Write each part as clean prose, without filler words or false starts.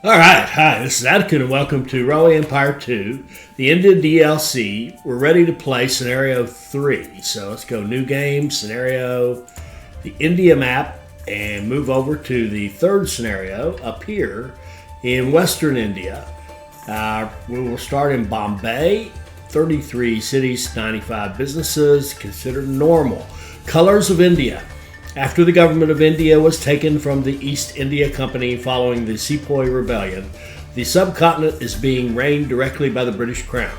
All right, hi, this is Atticus and welcome to Railway Empire 2, the India DLC. We're ready to play Scenario 3. So let's go New Game, Scenario, the India map, and move over to the third scenario up here in Western India. We will start in Bombay, 33 cities, 95 businesses, considered normal. Colors of India. After the government of India was taken from the East India Company following the Sepoy Rebellion, the subcontinent is being reigned directly by the British Crown.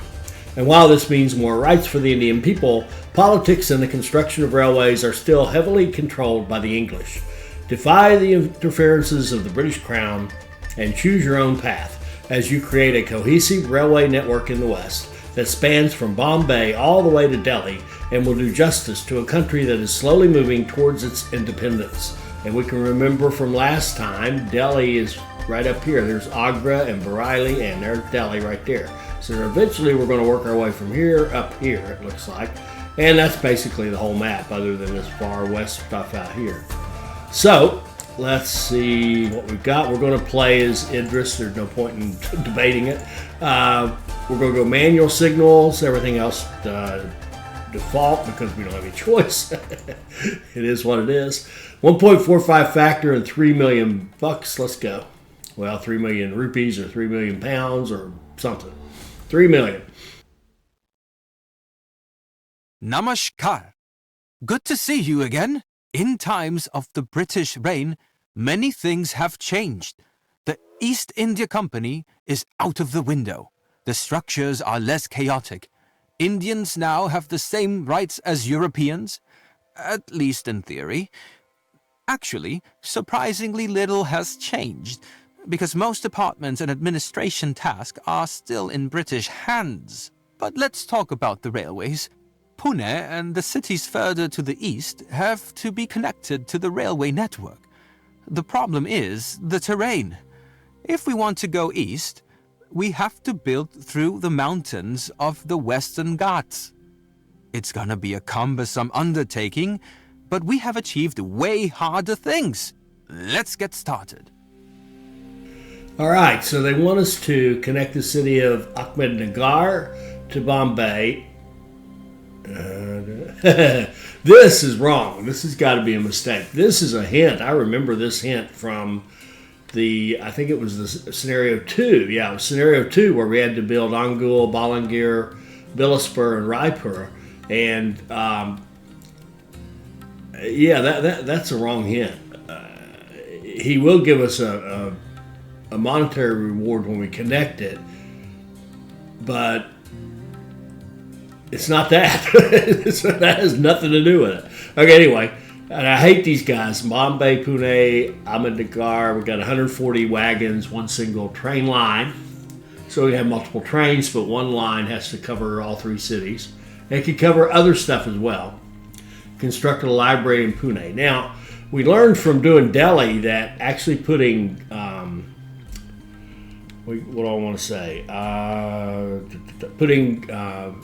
And while this means more rights for the Indian people, politics and the construction of railways are still heavily controlled by the English. Defy the interferences of the British Crown and choose your own path as you create a cohesive railway network in the West that spans from Bombay all the way to Delhi and will do justice to a country that is slowly moving towards its independence. And we can remember from last time, Delhi is right up here. There's Agra and Bareilly, and there's Delhi right there. So eventually we're going to work our way from here up here, it looks like. And that's basically the whole map, other than this far west stuff out here. So let's see what we've got. We're going to play as Idris. There's no point in debating it. We're going to go manual signals, everything else default because we don't have any choice. It is what it is. 1.45 factor and 3 million bucks. Let's go. Well, 3 million rupees or 3 million pounds or something. 3 million. Namaskar. Good to see you again. In times of the British reign, many things have changed. The East India Company is out of the window. The structures are less chaotic. Indians now have the same rights as Europeans, at least in theory. Actually, surprisingly little has changed, because most departments and administration tasks are still in British hands. But let's talk about the railways. Pune and the cities further to the east have to be connected to the railway network. The problem is the terrain. If we want to go east, we have to build through the mountains of the Western Ghats. It's gonna be a cumbersome undertaking, but we have achieved way harder things. Let's get started. All right, so they want us to connect the city of Ahmednagar to Bombay. This is wrong. This has got to be a mistake. This is a hint. I remember this hint from I think it was the Scenario 2. Yeah, it was Scenario 2 where we had to build Angul, Balangir, Bilaspur, and Raipur. And that's a wrong hint. He will give us a monetary reward when we connect it, but it's not that. That has nothing to do with it. Okay, anyway. And I hate these guys. Bombay, Pune, Ahmednagar. We've got 140 wagons, one single train line. So we have multiple trains, but one line has to cover all three cities. And it can cover other stuff as well. Constructed a library in Pune. Now, we learned from doing Delhi that actually putting, what do I want to say? Putting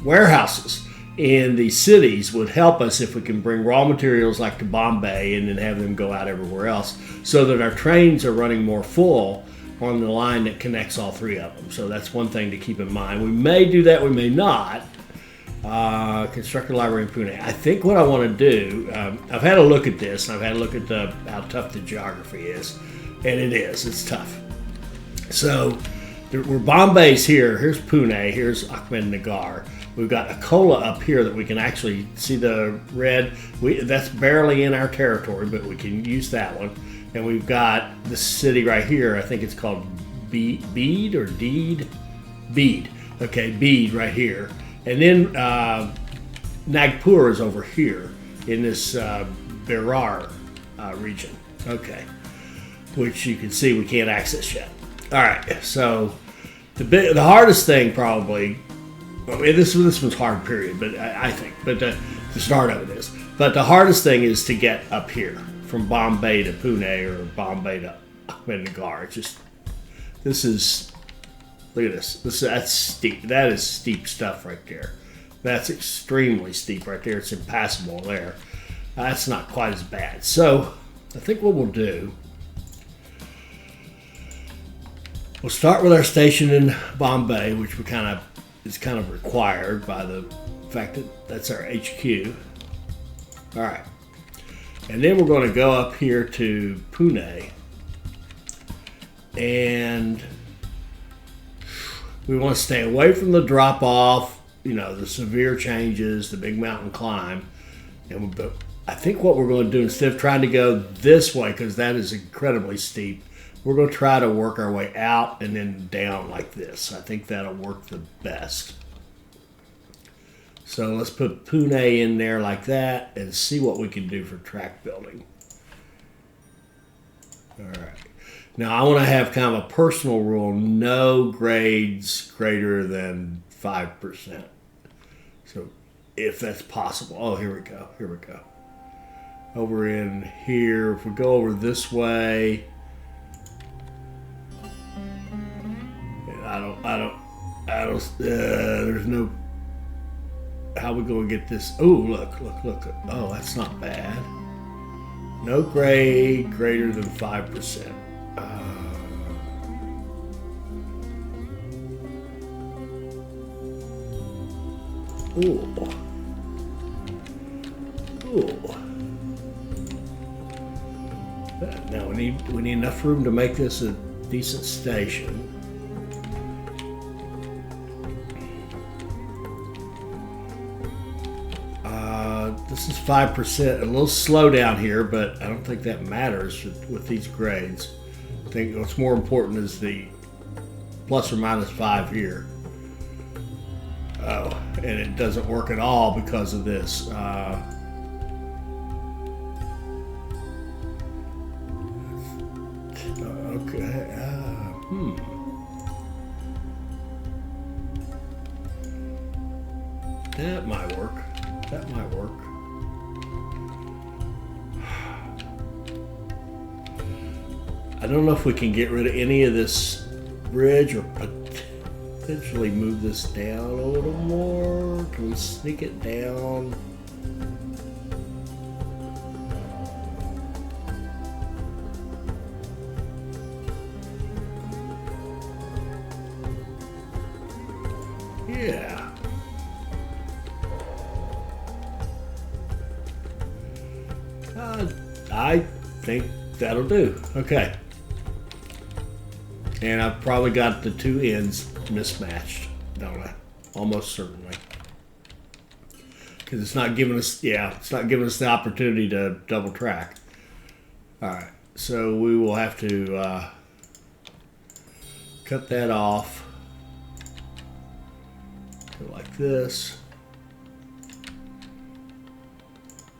warehouses in the cities would help us if we can bring raw materials like to Bombay and then have them go out everywhere else so that our trains are running more full on the line that connects all three of them. So that's one thing to keep in mind. We may do that, we may not. Construct a library in Pune. I think what I want to do, I've had a look at this, and I've had a look at how tough the geography is, and it's tough. So where Bombay's here's Pune, here's Ahmednagar. We've got Akola up here that we can actually see the red. That's barely in our territory, but we can use that one. And we've got the city right here. I think it's called Bede or Deed? Bede. Okay, Bede right here. And then Nagpur is over here in this Berar region. Okay, which you can see we can't access yet. All right, so the hardest thing probably. Well, this one's hard, period, but I think. But the start of it is. But the hardest thing is to get up here from Bombay to Pune or Bombay to Ahmednagar. It's just, look at this. That's steep. That is steep stuff right there. That's extremely steep right there. It's impassable there. That's not quite as bad. So I think what we'll do We'll start with our station in Bombay, which is kind of required by the fact that that's our HQ. All right. And then we're going to go up here to Pune. And we want to stay away from the drop-off, the severe changes, the big mountain climb. But I think what we're going to do, instead of trying to go this way, because that is incredibly steep, we're going to try to work our way out and then down like this. I think that'll work the best. So let's put Pune in there like that and see what we can do for track building. All right. Now I want to have kind of a personal rule, no grades greater than 5%. So if that's possible. Oh, here we go. Over in here, if we go over this way, there's no, how we going to get this? Oh, look. Oh, that's not bad. No grade greater than 5%. Ooh. Now we need enough room to make this a decent station. This is 5%, a little slow down here, but I don't think that matters with these grades. I think what's more important is the plus or minus 5 here. Oh, and it doesn't work at all because of this. Okay. That might work. I don't know if we can get rid of any of this bridge or potentially move this down a little more. Can we sneak it down? Yeah. I think that'll do. Okay. And I've probably got the two ends mismatched, don't I? Almost certainly. Because it's not giving us the opportunity to double track. All right. So we will have to cut that off. Go like this.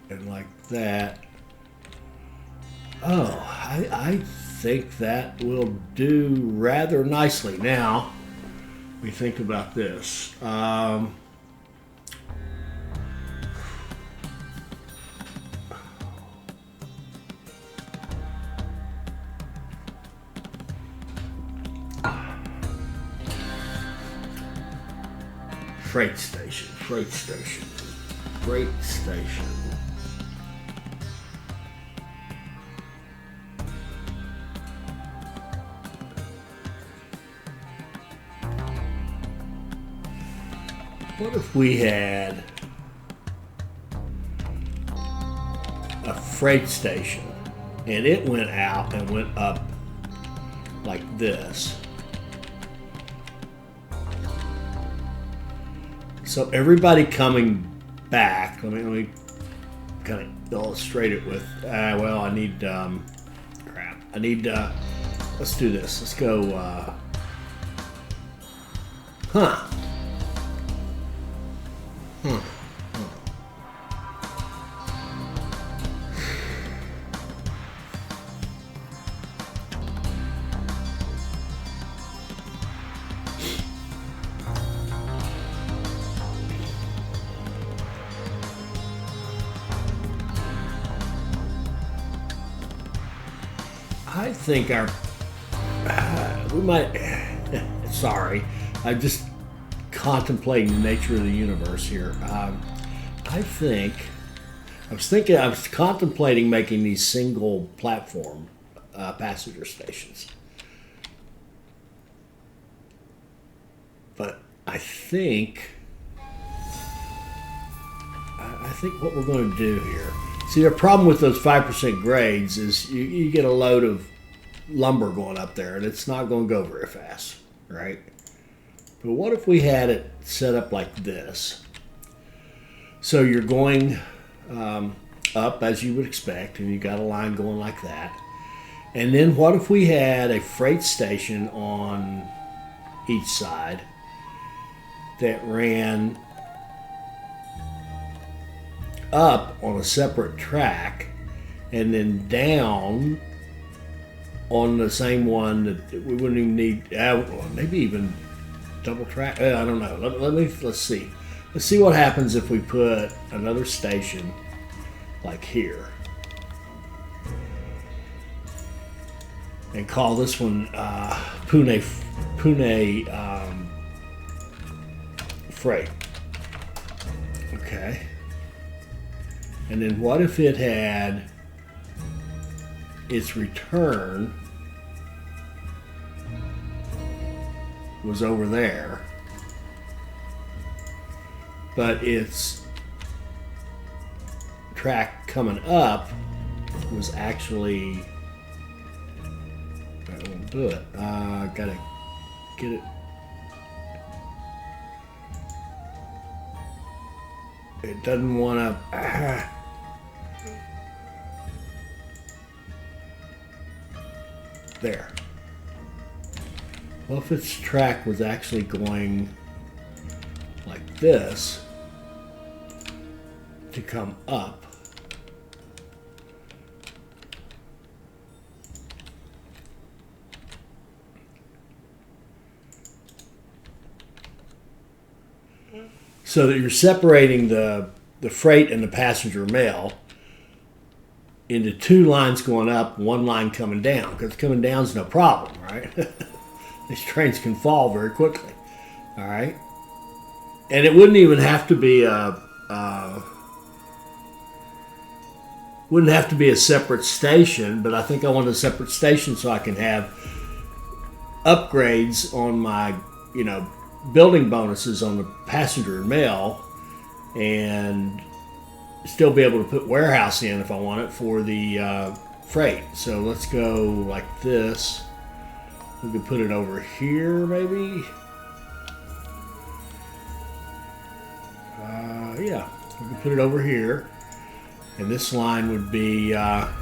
And like that. Oh, I think that will do rather nicely. Now, we think about this. Freight station. What if we had a freight station and it went out and went up like this? So everybody coming back, let me kind of illustrate it with, I need, let's do this. Let's go, I think we might, sorry, I'm just contemplating the nature of the universe here. I was contemplating making these single platform passenger stations. But I think what we're going to do here. See, the problem with those 5% grades is you get a load of lumber going up there, and it's not going to go very fast, right? But what if we had it set up like this? So you're going up as you would expect, and you got a line going like that. And then what if we had a freight station on each side that ran up on a separate track and then down on the same one that we wouldn't even need, maybe even double track. I don't know. Let's see. Let's see what happens if we put another station like here and call this one Pune freight. Okay. And then what if it had its return was over there, but its track coming up was actually, I won't do it. Gotta get it. It doesn't want to. There. Well, if its track was actually going like this to come up, so that you're separating the freight and the passenger mail into two lines going up, one line coming down, because coming down is no problem, right? These trains can fall very quickly, all right? And it wouldn't even have to be a separate station, but I think I want a separate station so I can have upgrades on my, building bonuses on the passenger and mail, and still be able to put warehouse in if I want it for the freight. So let's go like this. We could put it over here, maybe. Yeah, we could put it over here, and this line would be. Let's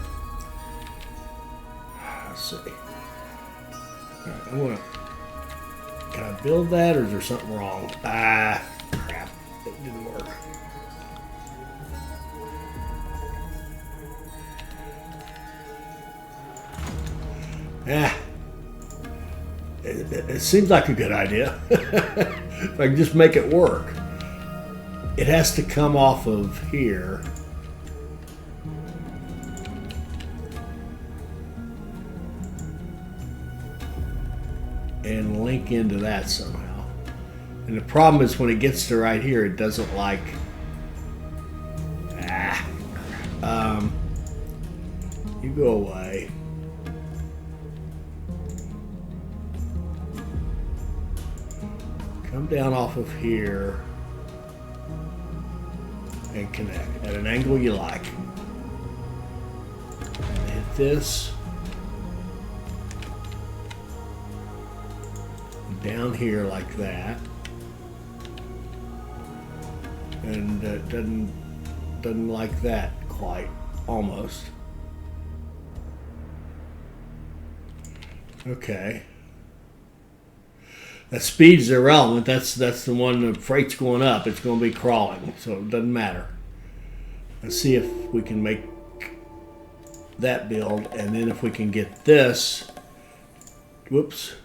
see. All right, can I build that, or is there something wrong? Crap, it didn't work. It seems like a good idea. If I can just make it work. It has to come off of here. And link into that somehow. And the problem is when it gets to right here, it doesn't like. You go away. Come down off of here and connect at an angle you like. Hit this. Down here like that. And it doesn't like that quite, almost. Okay. That speed's irrelevant. That's the one the freight's going up. It's going to be crawling, so it doesn't matter. Let's see if we can make that build, and then if we can get this. Whoops.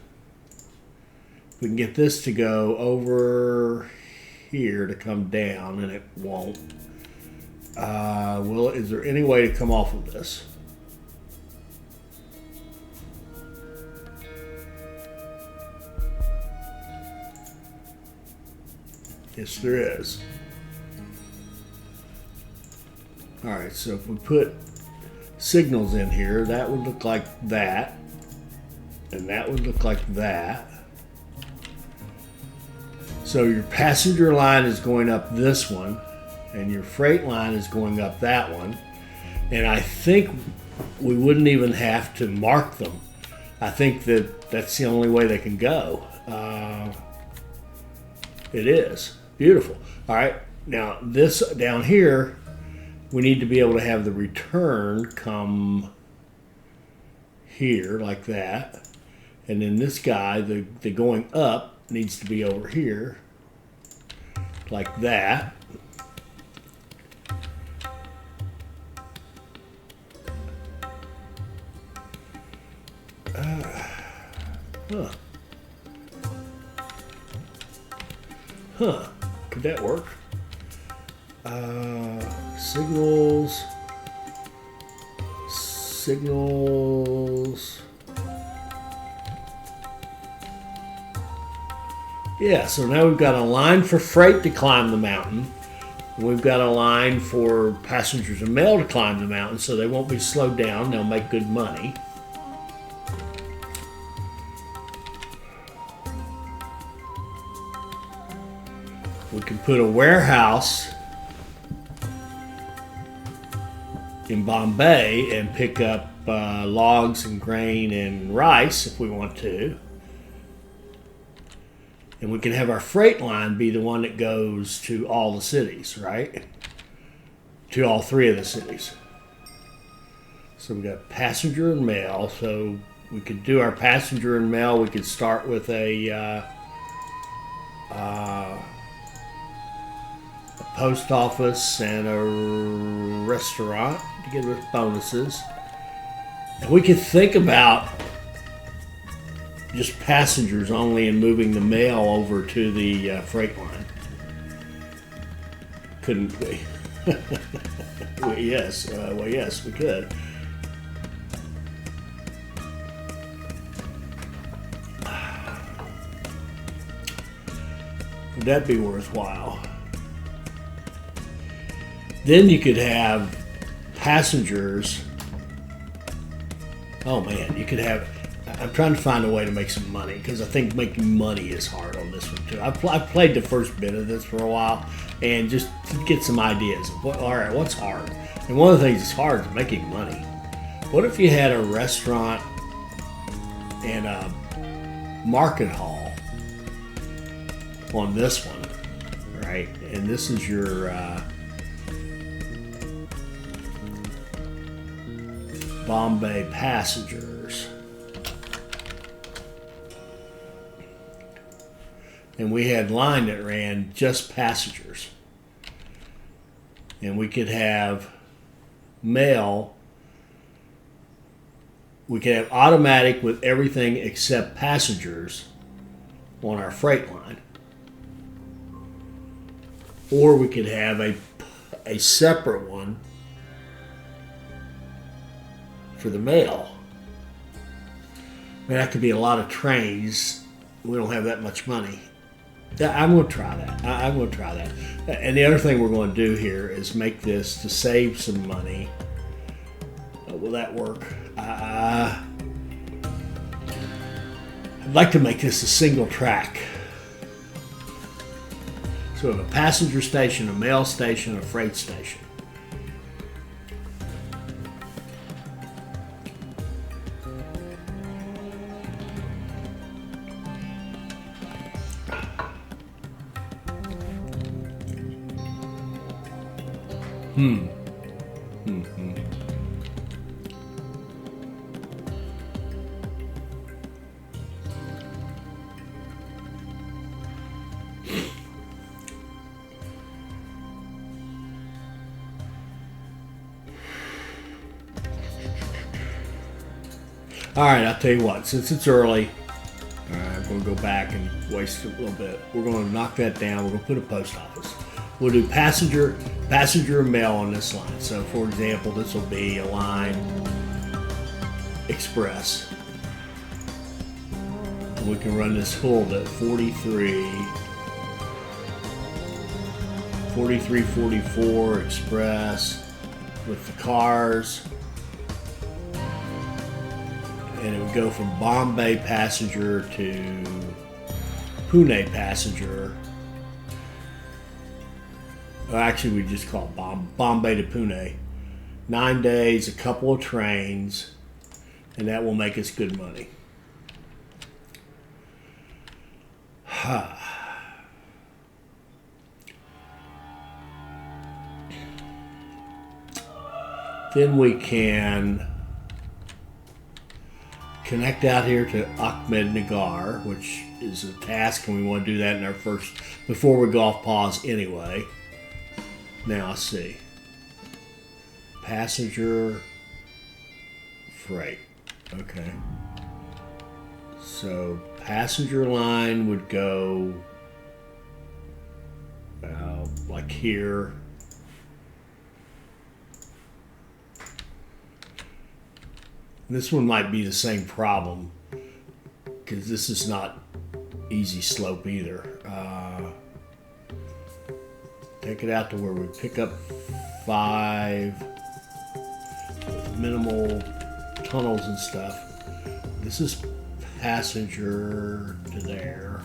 We can get this to go over here to come down, and it won't. Is there any way to come off of this? Yes, there is. All right, so if we put signals in here, that would look like that, and that would look like that. So your passenger line is going up this one, and your freight line is going up that one. And I think we wouldn't even have to mark them. I think that that's the only way they can go. It is beautiful. All right, now this down here, we need to be able to have the return come here like that. And then this guy, the going up, needs to be over here like that. Could that work? Signals. Yeah, so now we've got a line for freight to climb the mountain. We've got a line for passengers and mail to climb the mountain, so they won't be slowed down. They'll make good money. We can put a warehouse in Bombay and pick up logs and grain and rice if we want to. And we can have our freight line be the one that goes to all the cities, right? To all three of the cities. So we've got passenger and mail. So we could do our passenger and mail. We could start with a post office and a restaurant to get us bonuses. And we could think about just passengers only and moving the mail over to the freight line. Couldn't we? Well, yes, we could. Would that be worthwhile? Then you could have passengers. Oh man, you could have. I'm trying to find a way to make some money because I think making money is hard on this one too. I've played the first bit of this for a while and just to get some ideas of what's hard. And one of the things that's hard is making money. What if you had a restaurant and a market hall on this one, right? And this is your Bombay passengers. And we had line that ran just passengers. And we could have mail. We could have automatic with everything except passengers on our freight line. Or we could have a separate one for the mail. I mean, that could be a lot of trains. We don't have that much money. I'm going to try that. I'm going to try that. And the other thing we're going to do here is make this to save some money. Will that work? I'd like to make this a single track. So we have a passenger station, a mail station, a freight station. All right, I'll tell you what, since it's early, I'm going to go back and waste a little bit. We're going to knock that down. We're going to put a post office. We'll do passenger and mail on this line. So, for example, this will be a line express. And we can run this hold at 4344 express with the cars. And it would go from Bombay passenger to Pune passenger Well, actually, we just call it Bombay to Pune. 9 days, a couple of trains, and that will make us good money. Then we can connect out here to Ahmednagar, which is a task, and we want to do that in our first, before we go off pause anyway. Now, let's see. Passenger freight. Okay. So, passenger line would go like here. This one might be the same problem because this is not easy slope either. Take it out to where we pick up 5 with minimal tunnels and stuff. This is passenger to there.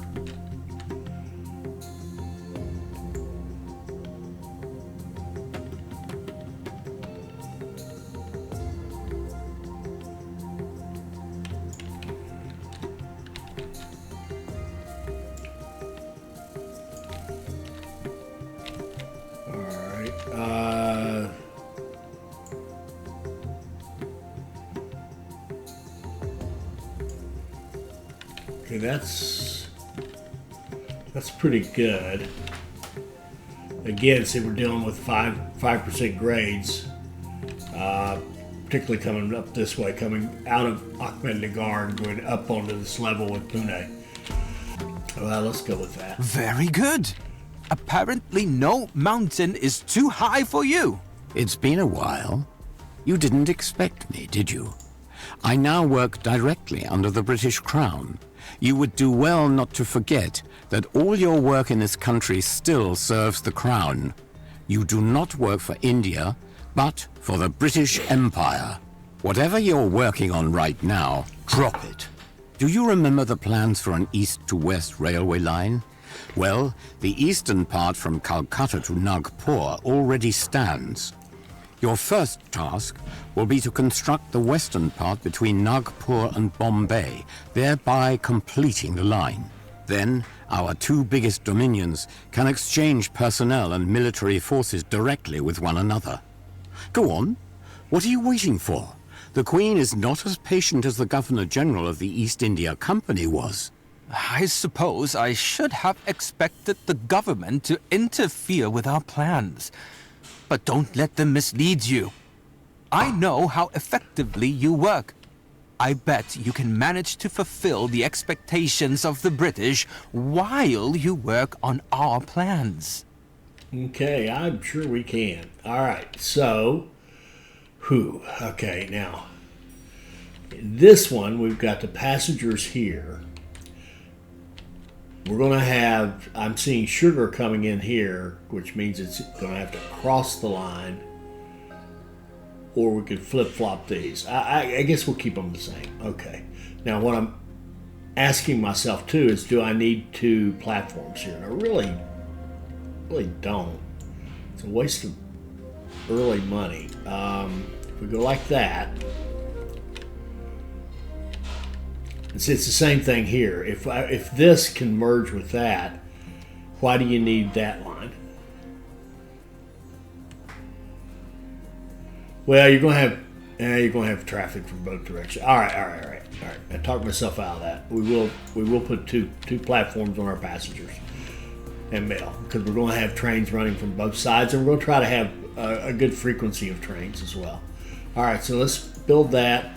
Okay, that's pretty good. Again, see, we're dealing with 5% grades, particularly coming up this way, coming out of Ahmednagar and going up onto this level with Pune. Well, let's go with that. Very good. Apparently no mountain is too high for you. It's been a while. You didn't expect me, did you? I now work directly under the British Crown. You would do well not to forget that all your work in this country still serves the Crown. You do not work for India, but for the British Empire. Whatever you're working on right now, drop it. Do you remember the plans for an east to west railway line? Well, the eastern part from Calcutta to Nagpur already stands. Your first task will be to construct the western part between Nagpur and Bombay, thereby completing the line. Then, our 2 biggest dominions can exchange personnel and military forces directly with one another. Go on. What are you waiting for? The Queen is not as patient as the Governor-General of the East India Company was. I suppose I should have expected the government to interfere with our plans. But don't let them mislead you. I know how effectively you work. I bet you can manage to fulfill the expectations of the British while you work on our plans. Okay, I'm sure we can. All right, so, okay, now, in this one, we've got the passengers here. We're going to have, I'm seeing sugar coming in here, which means it's going to have to cross the line, or we could flip-flop these. I guess we'll keep them the same. Okay. Now, what I'm asking myself, too, is do I need 2 platforms here? And I really don't. It's a waste of early money. If we go like that, it's the same thing here. If this can merge with that, why do you need that line? Well, you're going to have traffic from both directions. All right. I talked myself out of that. We will put two platforms on our passengers and mail because we're going to have trains running from both sides, and we're going to try to have a good frequency of trains as well. All right, so let's build that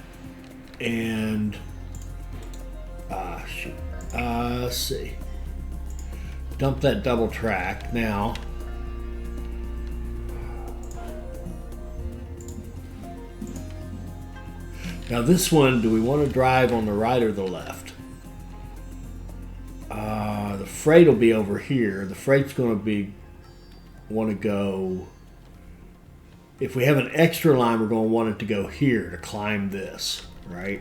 and. Let's see. Dump that double track. Now, this one, do we want to drive on the right or the left? The freight will be over here. The freight's going to want to go. If we have an extra line, we're going to want it to go here to climb this, right?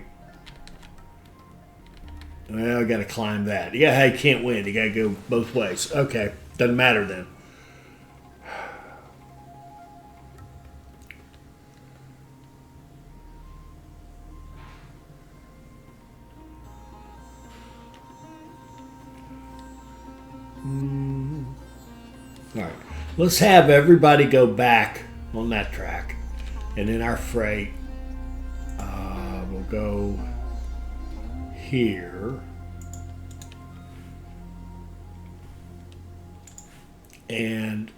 Well, I got to climb that. Yeah, hey, can't win. You got to go both ways. Okay, doesn't matter then. All right. Let's have everybody go back on that track. And then our freight will go here. And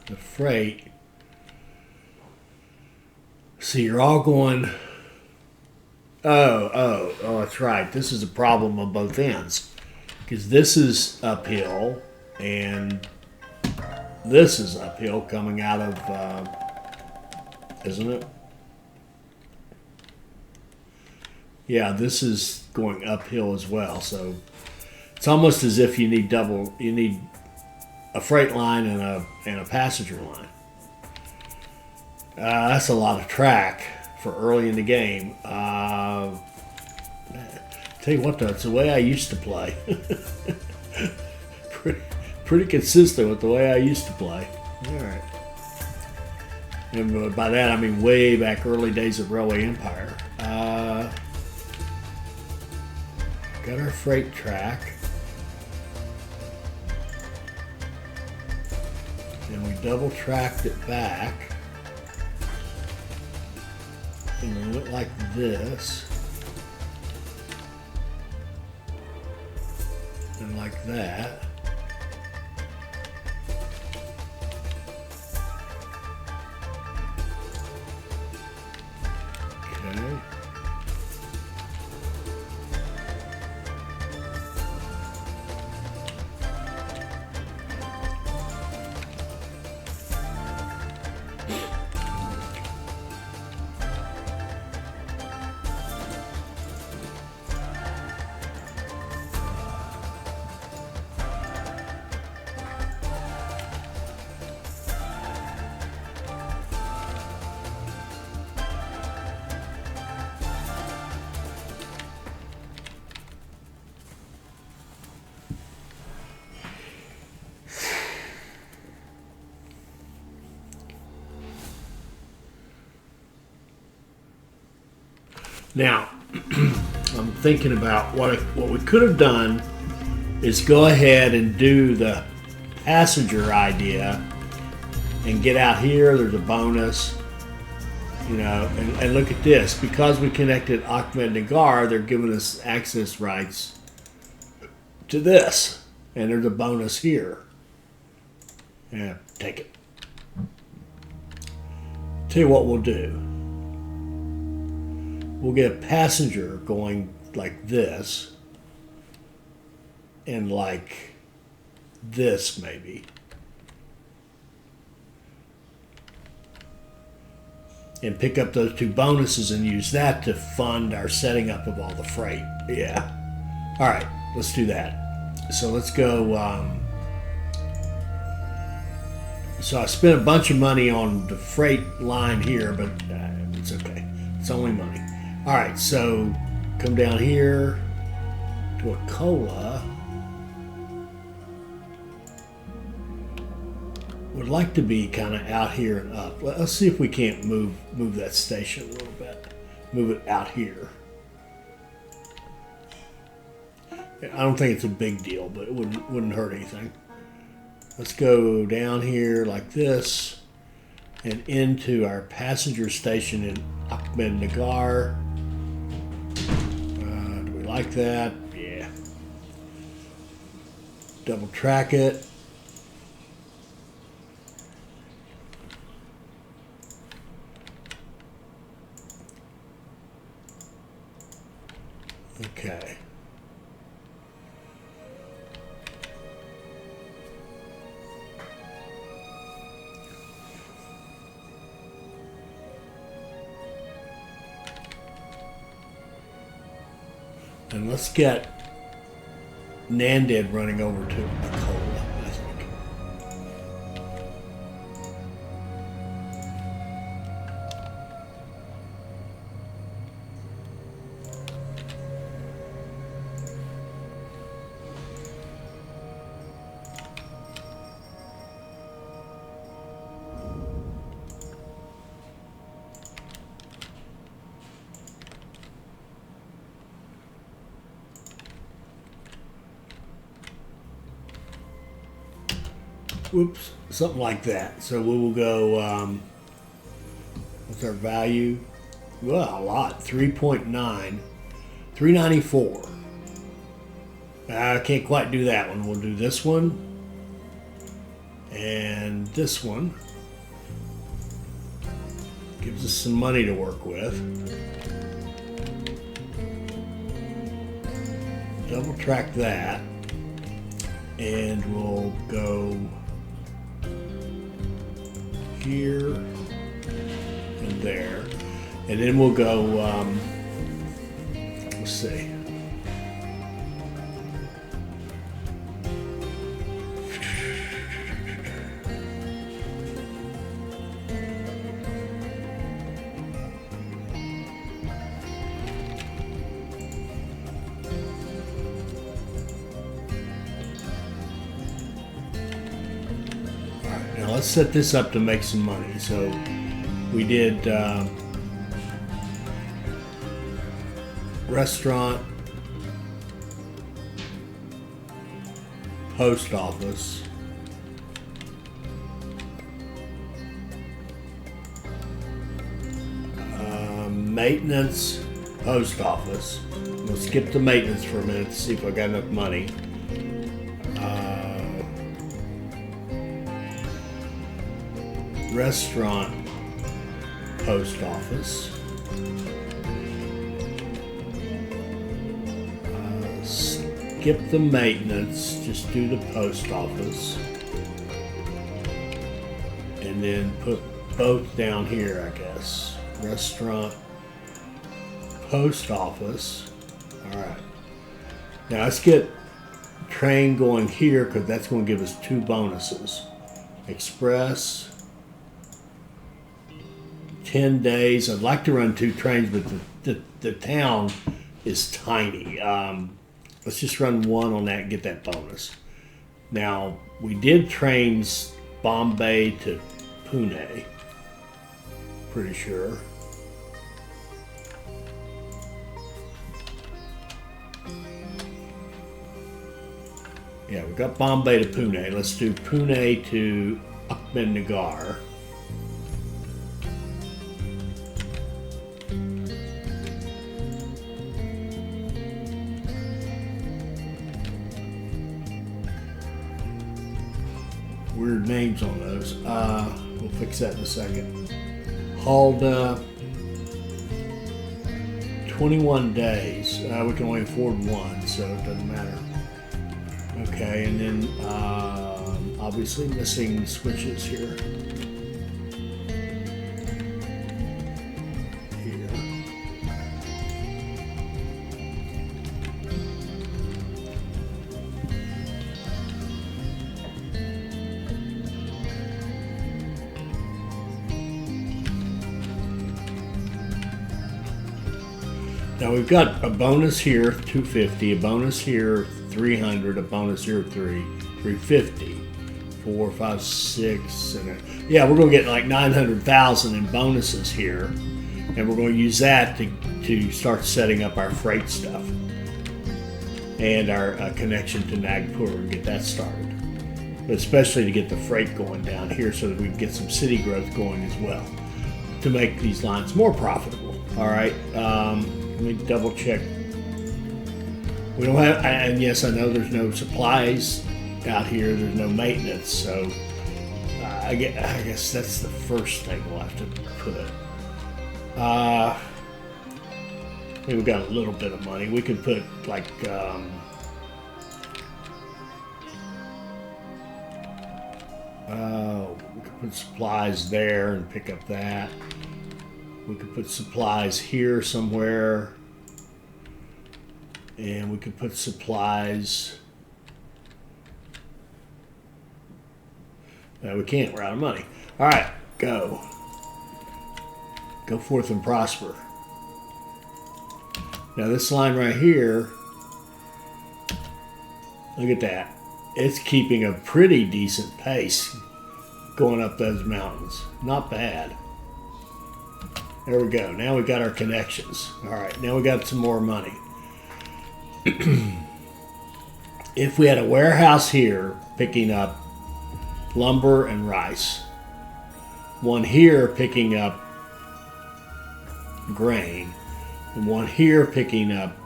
the freight. See, you're all going. Oh, that's right. This is a problem on both ends. Because this is uphill and this is uphill coming out of, isn't it? Yeah, this is going uphill as well. So it's almost as if you need a freight line and a passenger line. That's a lot of track for early in the game. Tell you what, though, it's the way I used to play. pretty consistent with the way I used to play. All right. And by that, I mean way back early days of Railway Empire. Got our freight track. And we double tracked it back. And we went like this. And like that. Okay. Now, I'm thinking about what we could have done is go ahead and do the passenger idea and get out here. There's a bonus, and look at this. Because we connected Ahmednagar, they're giving us access rights to this, and there's a bonus here. Yeah, take it. Tell you what we'll do. We'll get a passenger going like this and like this maybe. And pick up those two bonuses and use that to fund our setting up of all the freight. Yeah. All right, let's do that. So let's go. So I spent a bunch of money on the freight line here, but it's okay. It's only money. All right, so come down here to a cola. Would like to be kind of out here and up. Let's see if we can't move that station a little bit. Move it out here. I don't think it's a big deal, but it wouldn't hurt anything. Let's go down here like this and into our passenger station in Ahmednagar. Do we like that? Yeah. Double track it. Okay. And let's get Nanded running over to Akola, I think. Whoops, something like that. So we will go, what's our value? Well, a lot, 3.9, 394. I can't quite do that one. We'll do this one and this one. Gives us some money to work with. Double track that, and we'll go here and there, and then we'll go, let's see. Now let's set this up to make some money. So we did restaurant, post office, maintenance, post office. We'll skip the maintenance for a minute to see if I got enough money. Restaurant, post office, skip the maintenance, just do the post office, and then put both down here, I guess. Restaurant, post office. All right, now let's get train going here because that's going to give us 2 bonuses. Express, 10 days. I'd like to run 2 trains, but the town is tiny. Let's just run 1 on that and get that bonus. Now, we did trains Bombay to Pune. Pretty sure. Yeah, we got Bombay to Pune. Let's do Pune to Ahmednagar. Weird names on those. We'll fix that in a second. Hauled 21 days. We can only afford 1, so it doesn't matter. Okay, and then obviously missing switches here. Now we've got a bonus here, 250, a bonus here, 300, a bonus here, 350, 4, 5, 6, and yeah, we're going to get like 900,000 in bonuses here, and we're going to use that to start setting up our freight stuff and our connection to Nagpur and get that started, but especially to get the freight going down here so that we can get some city growth going as well to make these lines more profitable. All right. Let me double check. We don't have, and yes, I know there's no supplies out here. There's no maintenance, so I guess that's the first thing we'll have to put. We've got a little bit of money. We could put like we could put supplies there and pick up that. We could put supplies here somewhere, and we could put supplies. No, we can't. We're out of money. All right, go. Go forth and prosper. Now this line right here, look at that. It's keeping a pretty decent pace going up those mountains. Not bad. There we go. Now we got our connections. All right, now we got some more money. If we had a warehouse here picking up lumber and rice. One here picking up grain, and one here picking up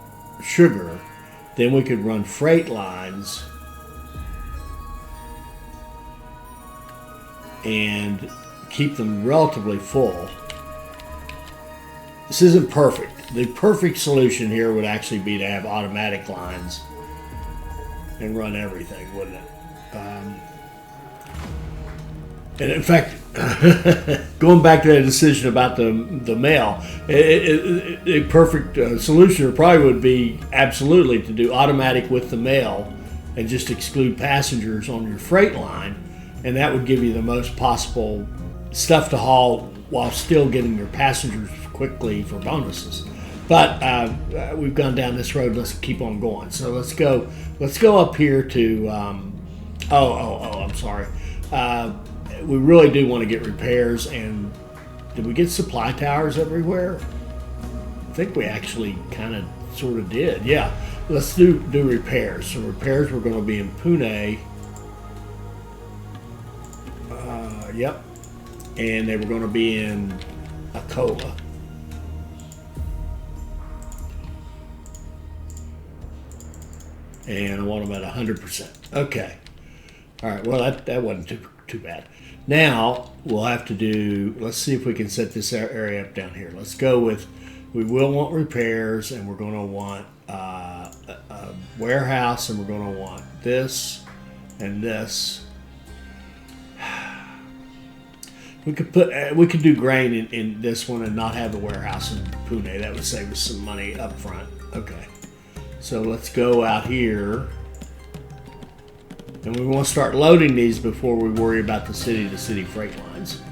sugar. Then we could run freight lines and keep them relatively full. This isn't perfect. The perfect solution here would actually be to have automatic lines and run everything, wouldn't it? And in fact, going back to that decision about the mail, a perfect solution probably would be absolutely to do automatic with the mail and just exclude passengers on your freight line, and that would give you the most possible stuff to haul while still getting your passengers quickly for bonuses. But we've gone down this road. Let's keep on going. So let's go up here to. I'm sorry. We really do want to get repairs. And did we get supply towers everywhere? I think we actually kind of sort of did. Yeah. Let's do repairs. So repairs were going to be in Pune. Yep. And they were going to be in Akola. And I want them at 100%. Okay. All right. Well, that wasn't too bad. Now we'll have to do. Let's see if we can set this area up down here. Let's go with. We will want repairs, and we're going to want a warehouse, and we're going to want this and this. We could do grain in this one and not have the warehouse in Pune. That would save us some money up front. Okay. So let's go out here, and we want to start loading these before we worry about the city-to-city freight lines.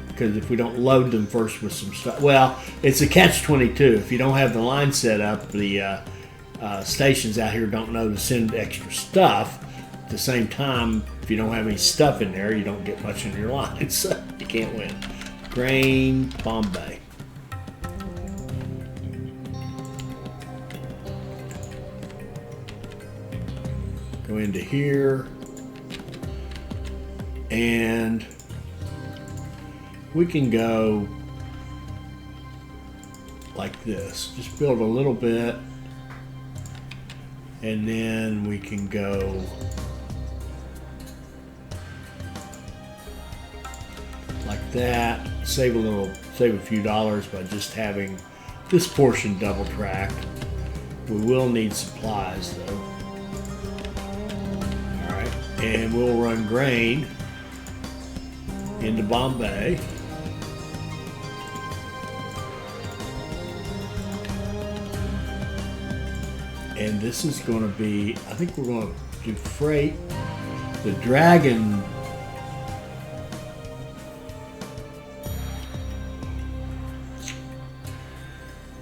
Because if we don't load them first with some stuff, well, it's a catch-22. If you don't have the line set up, the stations out here don't know to send extra stuff. At the same time, if you don't have any stuff in there, you don't get much in your line, so you can't win. Grain, Bombay. Go into here, and we can go like this. Just build a little bit, and then we can go like that. Save a few dollars by just having this portion double tracked. We will need supplies though. And we'll run grain into Bombay. And this is going to be, I think we're going to do freight. The Dragon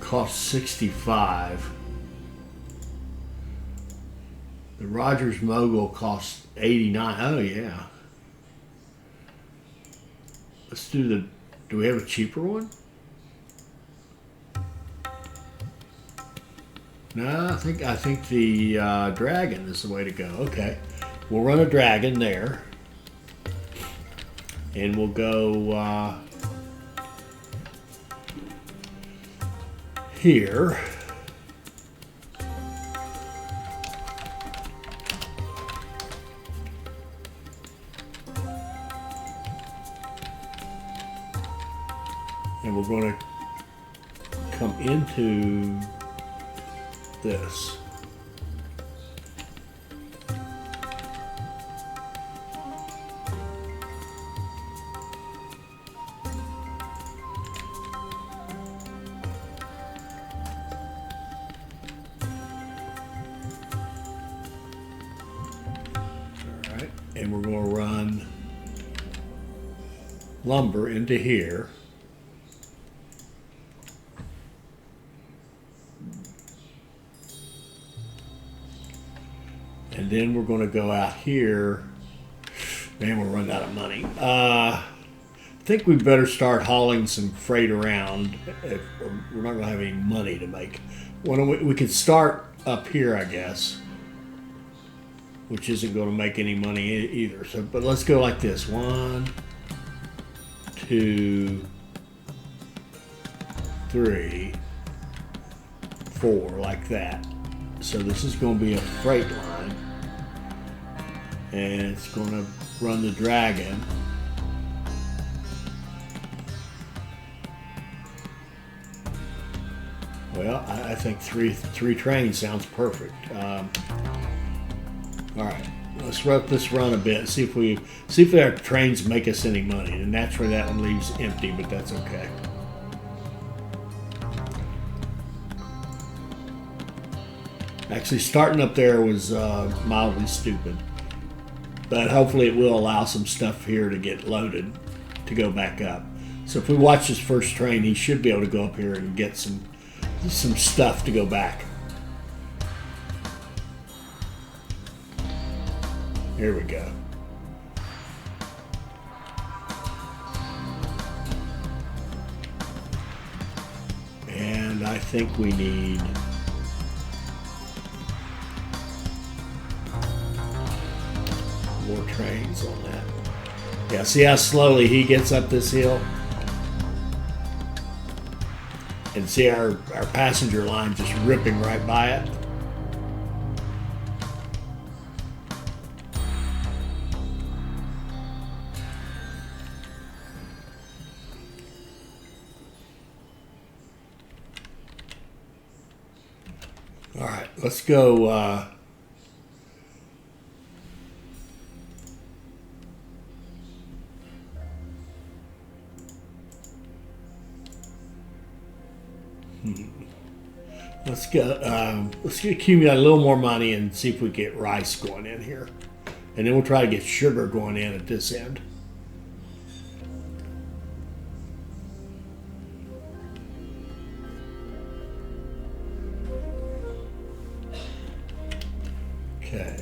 costs 65. The Rogers Mogul costs 89. Oh yeah. Let's do the. Do we have a cheaper one? No, I think the Dragon is the way to go. Okay, we'll run a Dragon there, and we'll go here. And we're going to come into this. All right, and we're going to run lumber into here. And then we're going to go out here. Man, we're running out of money. I think we better start hauling some freight around. We're not going to have any money to make. We could start up here, I guess, which isn't going to make any money either. So, but let's go like this: 1, 2, 3, 4, like that. So this is going to be a freight line, and it's going to run the Dragon. Well, I think three trains sounds perfect. All right, let's let this run a bit. See if our trains make us any money. And naturally, that one leaves empty, but that's okay. Actually, starting up there was mildly stupid, but hopefully it will allow some stuff here to get loaded to go back up. So if we watch this first train, he should be able to go up here and get some stuff to go back. Here we go. And I think we need more trains on that. Yeah, see how slowly he gets up this hill? And see our passenger line just ripping right by it? All right, let's go. Let's go. Let's accumulate a little more money and see if we get rice going in here, and then we'll try to get sugar going in at this end. Okay.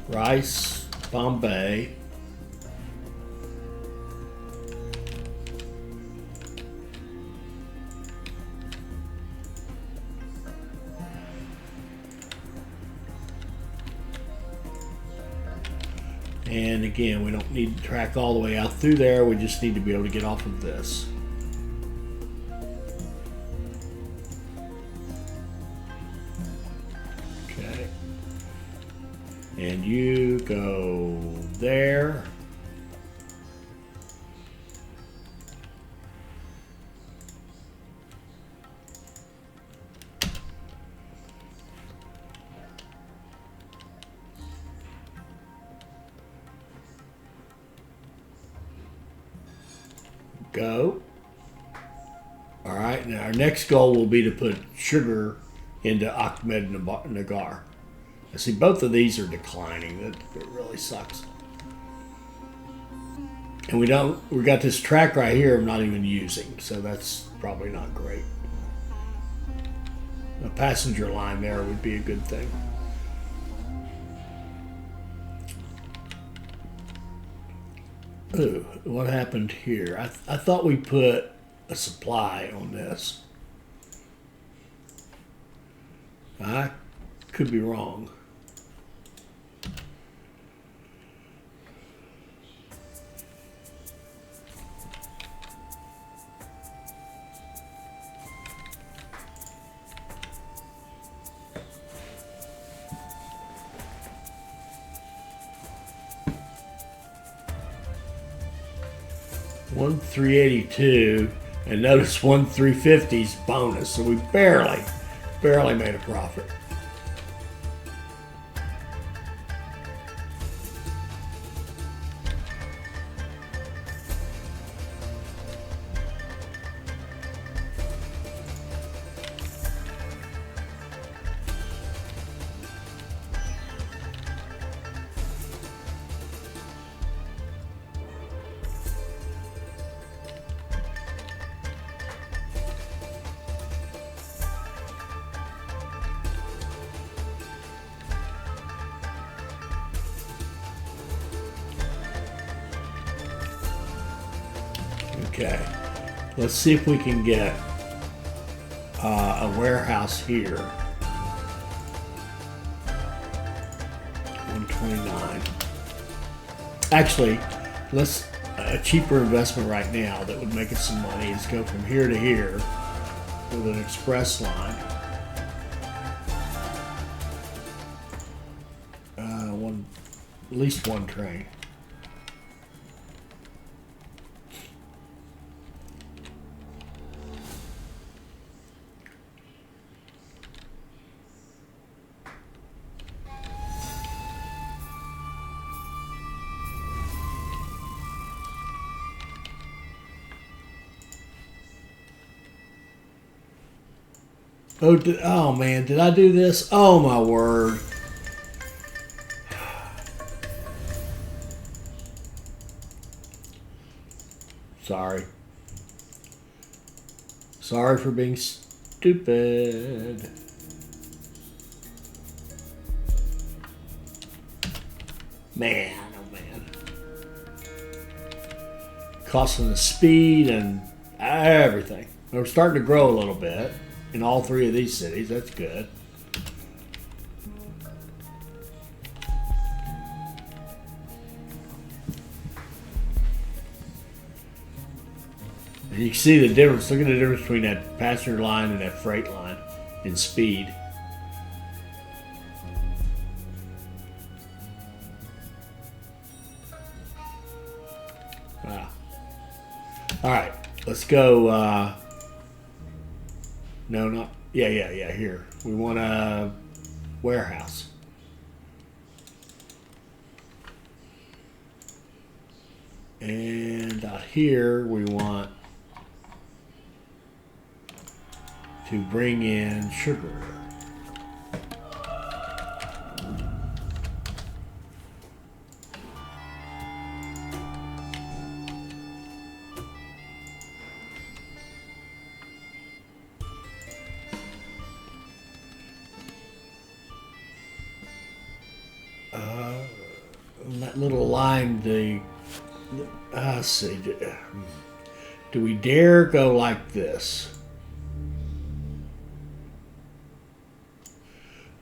Rice, Bombay. And again, we don't need to track all the way out through there. We just need to be able to get off of this. Okay. And you go there. Go. All right, now our next goal will be to put sugar into Ahmednagar. I see both of these are declining. That really sucks. And we got this track right here I'm not even using, so that's probably not great. A passenger line there would be a good thing. Ooh, what happened here? I thought we put a supply on this. I could be wrong. One 382, and notice 1 350's bonus, so we barely made a profit. Okay. Let's see if we can get a warehouse here. 129. Actually, let's a cheaper investment right now that would make us some money is go from here to here with an express line. At least one train. Oh man, did I do this? Oh my word. Sorry. Sorry for being stupid. Man, oh man. Costing the speed and everything. We're starting to grow a little bit in all three of these cities. That's good. And you can see the difference. Look at the difference between that passenger line and that freight line in speed. Wow. All right, let's go. No, not. Yeah. Here. We want a warehouse. And out here, we want to bring in sugar. That little line, let's see, do we dare go like this?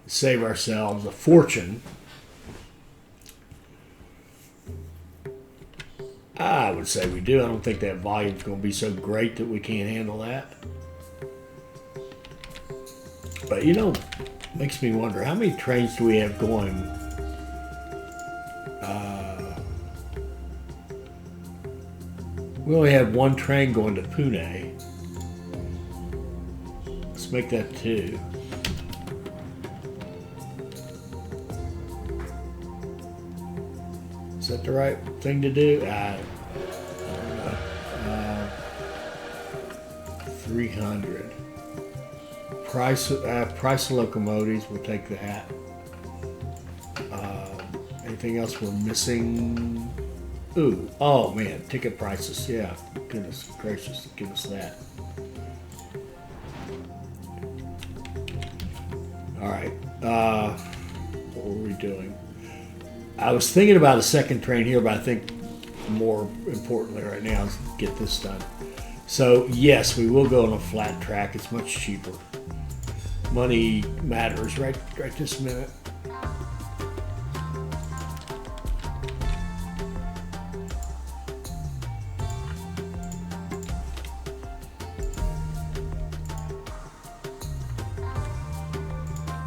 Save ourselves a fortune. I would say we do. I don't think that volume's going to be so great that we can't handle that. But makes me wonder, how many trains do we have going? We only have one train going to Pune. Let's make that 2. Is that the right thing to do? I don't know. 300. Price of locomotives. We'll take that. Anything else we're missing? Ooh, oh man, ticket prices. Yeah, goodness gracious, give us that. All right, what were we doing? I was thinking about a second train here, but I think more importantly right now is get this done. So yes, we will go on a flat track. It's much cheaper. Money matters right this minute.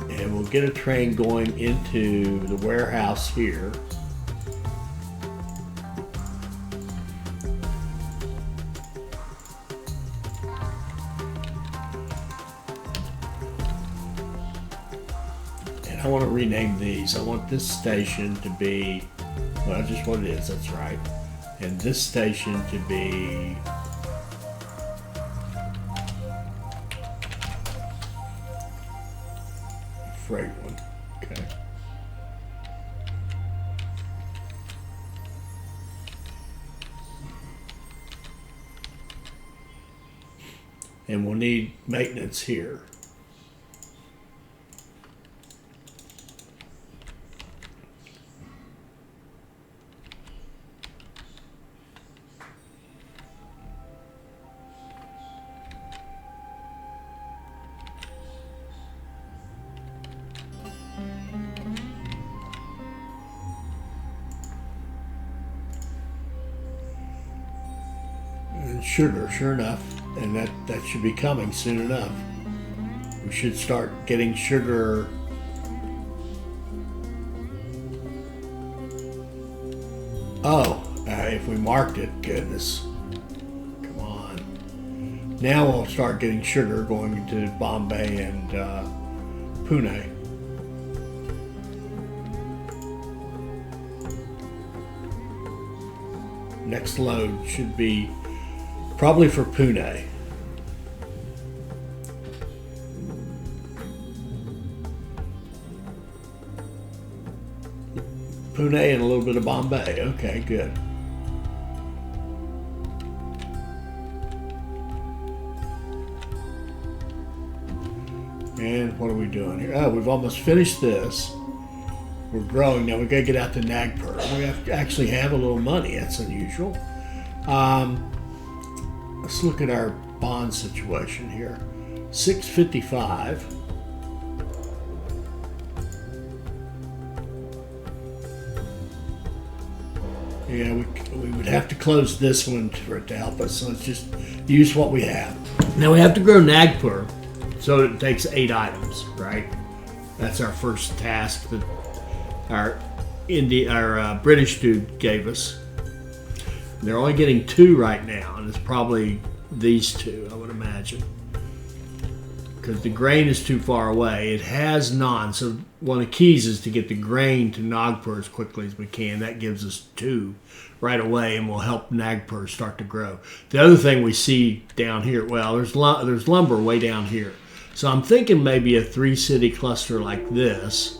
And we'll get a train going into the warehouse here. And I want to rename these. I want this station to be, well, just what it is, that's right. And this station to be freight one. Okay. And we'll need maintenance here. And sugar, sure enough, and that should be coming soon enough. We should start getting sugar. Oh, if we marked it, goodness. Come on. Now we'll start getting sugar going to Bombay and Pune. Next load should be probably for Pune. Pune and a little bit of Bombay. Okay, good. And what are we doing here? Oh, we've almost finished this. We're growing now. We got to get out to Nagpur. We have to actually have a little money. That's unusual. Let's look at our bond situation here. 655. Yeah, we would have to close this one for it to help us. So let's just use what we have. Now we have to grow Nagpur, so it takes 8 items, right? That's our first task that our British dude gave us. They're only getting 2 right now, and it's probably these 2, I would imagine, because the grain is too far away. It has naan, so one of the keys is to get the grain to Nagpur as quickly as we can. That gives us 2 right away, and will help Nagpur start to grow. The other thing we see down here, well, there's lumber way down here, so I'm thinking maybe a 3-city cluster like this.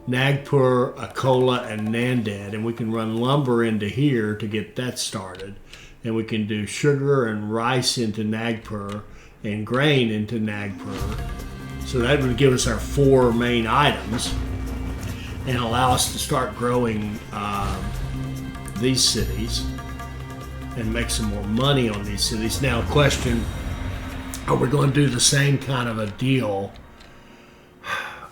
Nagpur, Akola, and Nanded, and we can run lumber into here to get that started. And we can do sugar and rice into Nagpur and grain into Nagpur. So that would give us our 4 main items and allow us to start growing these cities and make some more money on these cities. Now, question, are we going to do the same kind of a deal?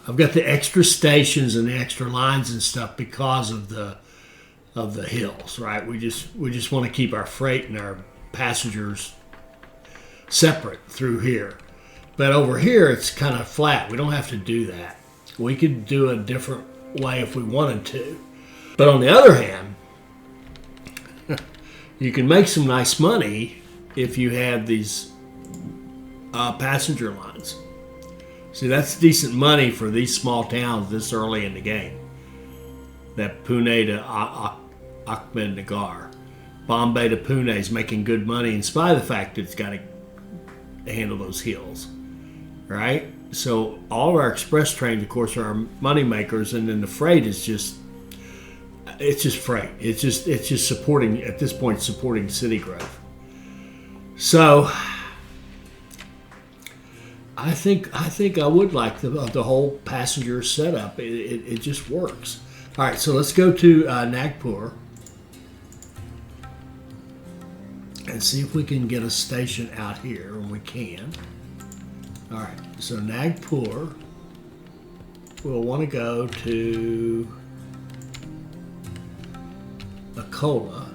I've got the extra stations and the extra lines and stuff because of the hills, right? We just want to keep our freight and our passengers separate through here. But over here, it's kind of flat. We don't have to do that. We could do a different way if we wanted to. But on the other hand, you can make some nice money if you have these passenger lines. See, that's decent money for these small towns this early in the game. That Pune to Ahmednagar. Bombay to Pune is making good money in spite of the fact that it's got to handle those hills. Right? So all of our express trains, of course, are our money makers, and then the freight is just freight. It's just supporting, at this point, supporting city growth. So I think I would like the whole passenger setup. It just works. All right, so let's go to Nagpur and see if we can get a station out here, and we can. All right, so Nagpur, we'll want to go to Akola.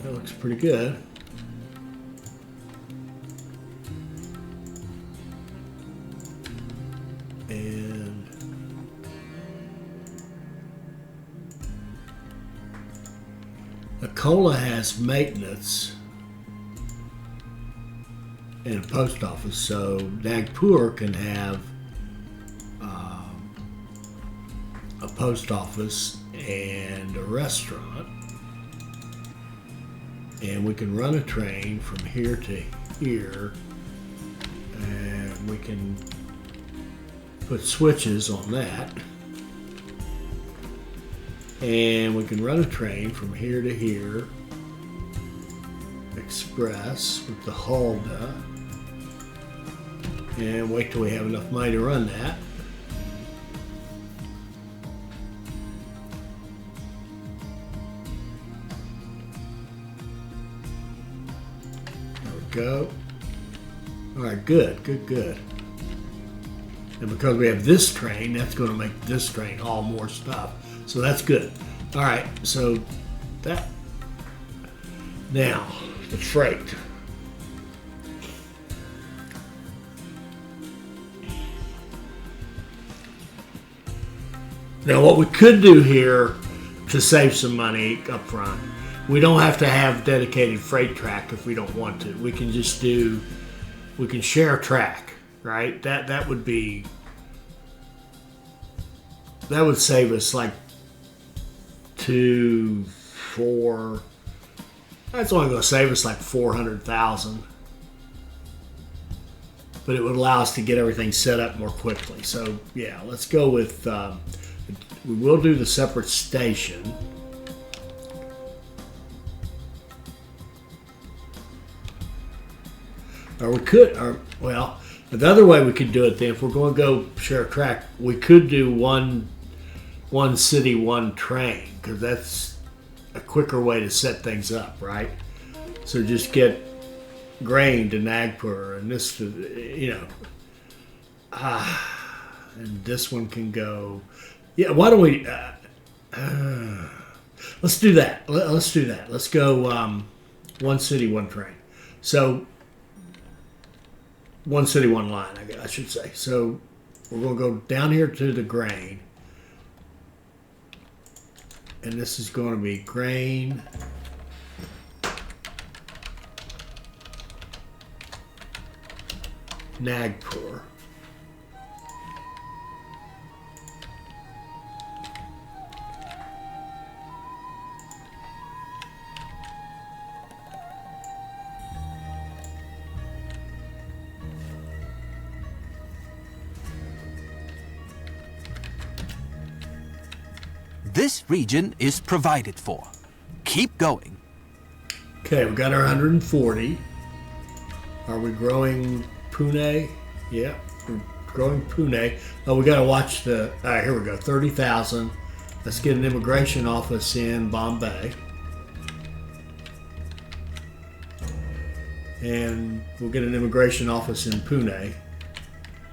That looks pretty good. And Akola has maintenance and a post office, so Nagpur can have a post office and a restaurant, and we can run a train from here to here, and we can put switches on that, and we can run a train from here to here, express with the Halda, and wait till we have enough money to run that. There we go. All right, good. And because we have this train, that's going to make this train haul more stuff. So that's good. All right, so that. Now, the freight. Now, what we could do here to save some money up front, we don't have to have dedicated freight track if we don't want to. We can just do, we can share track, right? That would be, that would save us like 2, 4. That's only going to save us like 400,000. But it would allow us to get everything set up more quickly. So yeah, let's go with. We will do the separate station. Or we could, or well, the other way we could do it then, if we're going to go share a track, we could do one city, one train, because that's a quicker way to set things up, right? So just get grain to Nagpur, and this to, and this one can go. Yeah, why don't we? Let's do that. Let's do that. Let's go one city, one train. So one city, one line, I should say. So we're going to go down here to the grain. And this is going to be grain. Nagpur. This region is provided for. Keep going. Okay, we got our 140. Are we growing Pune? Yeah, we're growing Pune. Oh, we got to watch the. All right, here we go. 30,000. Let's get an immigration office in Bombay. And we'll get an immigration office in Pune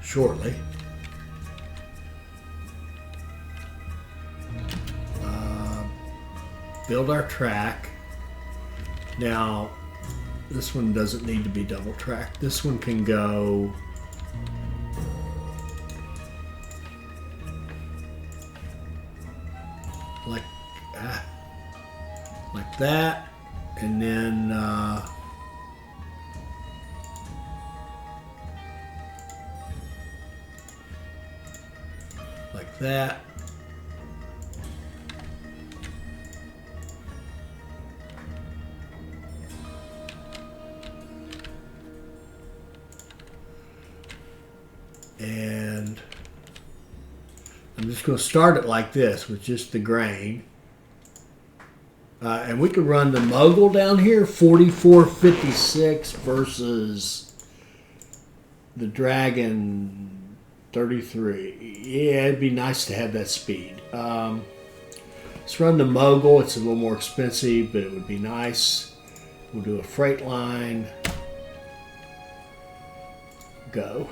shortly. Build our track. Now, this one doesn't need to be double tracked. This one can go like that, and then like that. And I'm just going to start it like this with just the grain. And we could run the mogul down here, 44.56 versus the dragon 33. Yeah, it'd be nice to have that speed. Let's run the mogul. It's a little more expensive, but it would be nice. We'll do a freight line. Go.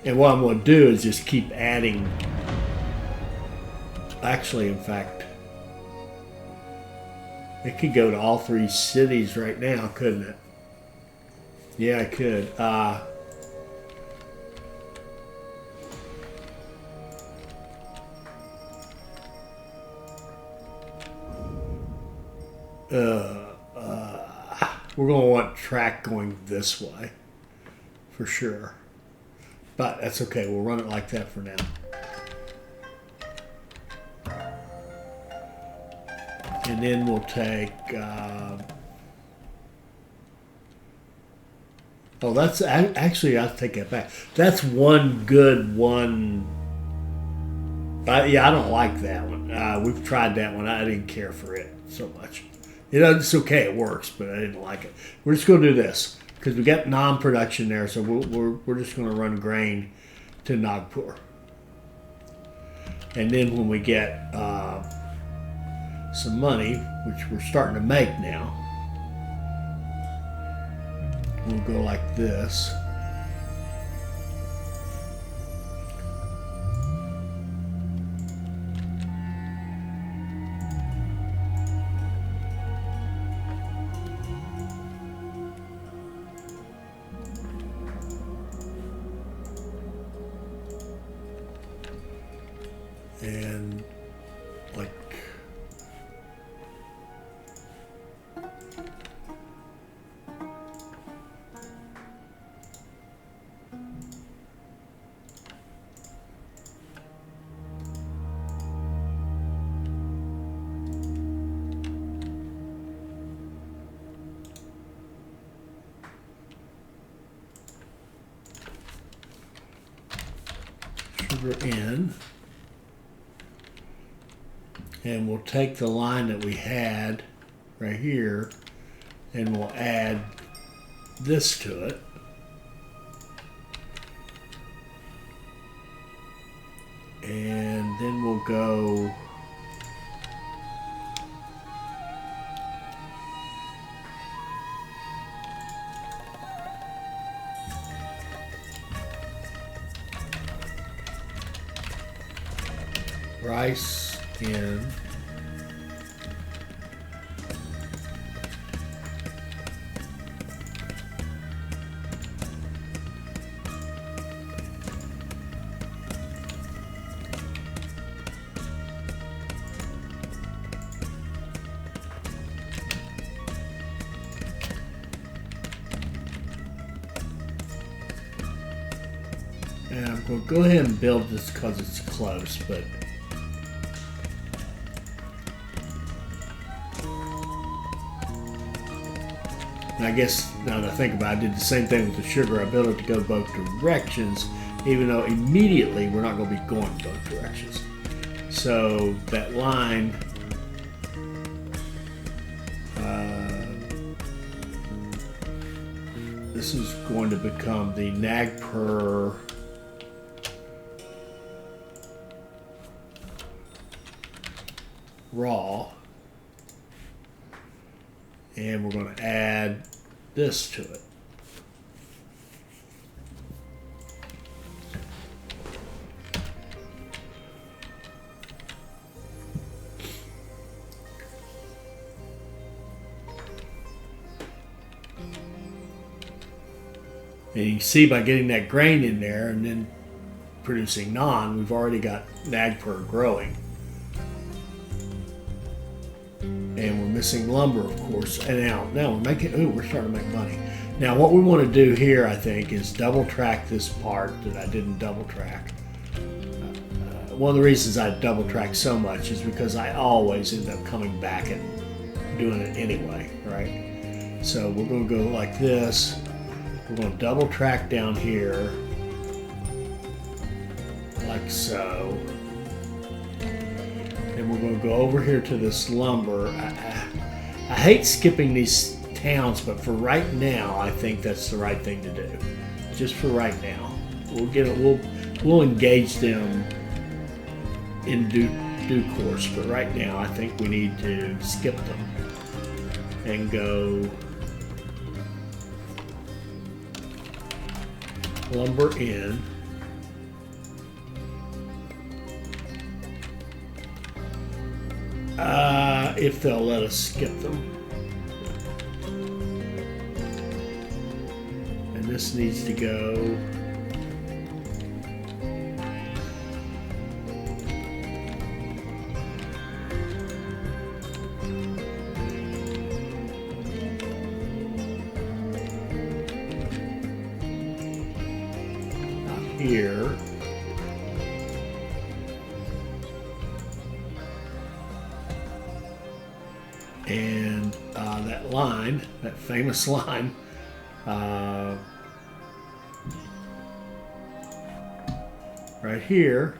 And what I'm going to do is just keep adding. Actually, in fact, it could go to all 3 cities right now, couldn't it? Yeah, I could. We're going to want track going this way, for sure. But that's okay. We'll run it like that for now. And then we'll take... that's... Actually, I'll take that back. That's one good one... yeah, I don't like that one. We've tried that one. I didn't care for it so much. It's okay. It works, but I didn't like it. We're just going to do this. Because we got non-production there, so we're just going to run grain to Nagpur. And then when we get some money, which we're starting to make now, we'll go like this. And like sugar in. And we'll take the line that we had right here and we'll add this to it. And then we'll go rice in. And I'm going to go ahead and build this because it's close, but and I guess now that I think about it, I did the same thing with the sugar. I built it to go both directions, even though immediately we're not going to be going both directions. So that line, this is going to become the Nagpur raw, and we're going to add this to it. And you can see by getting that grain in there and then producing naan, we've already got Nagpur growing. And we're missing lumber, of course. And now we're making, we're starting to make money. Now what we want to do here, I think, is double track this part that I didn't double track. One of the reasons I double track so much is because I always end up coming back and doing it anyway, right? So we're going to go like this. We're going to double track down here, like so. And we're going to go over here to this lumber. I hate skipping these towns, but for right now, I think that's the right thing to do. Just for right now, we'll get it. We'll engage them in due course. But right now, I think we need to skip them and go lumber in. If they'll let us skip them. And this needs to go out here. And that line, that famous line, right here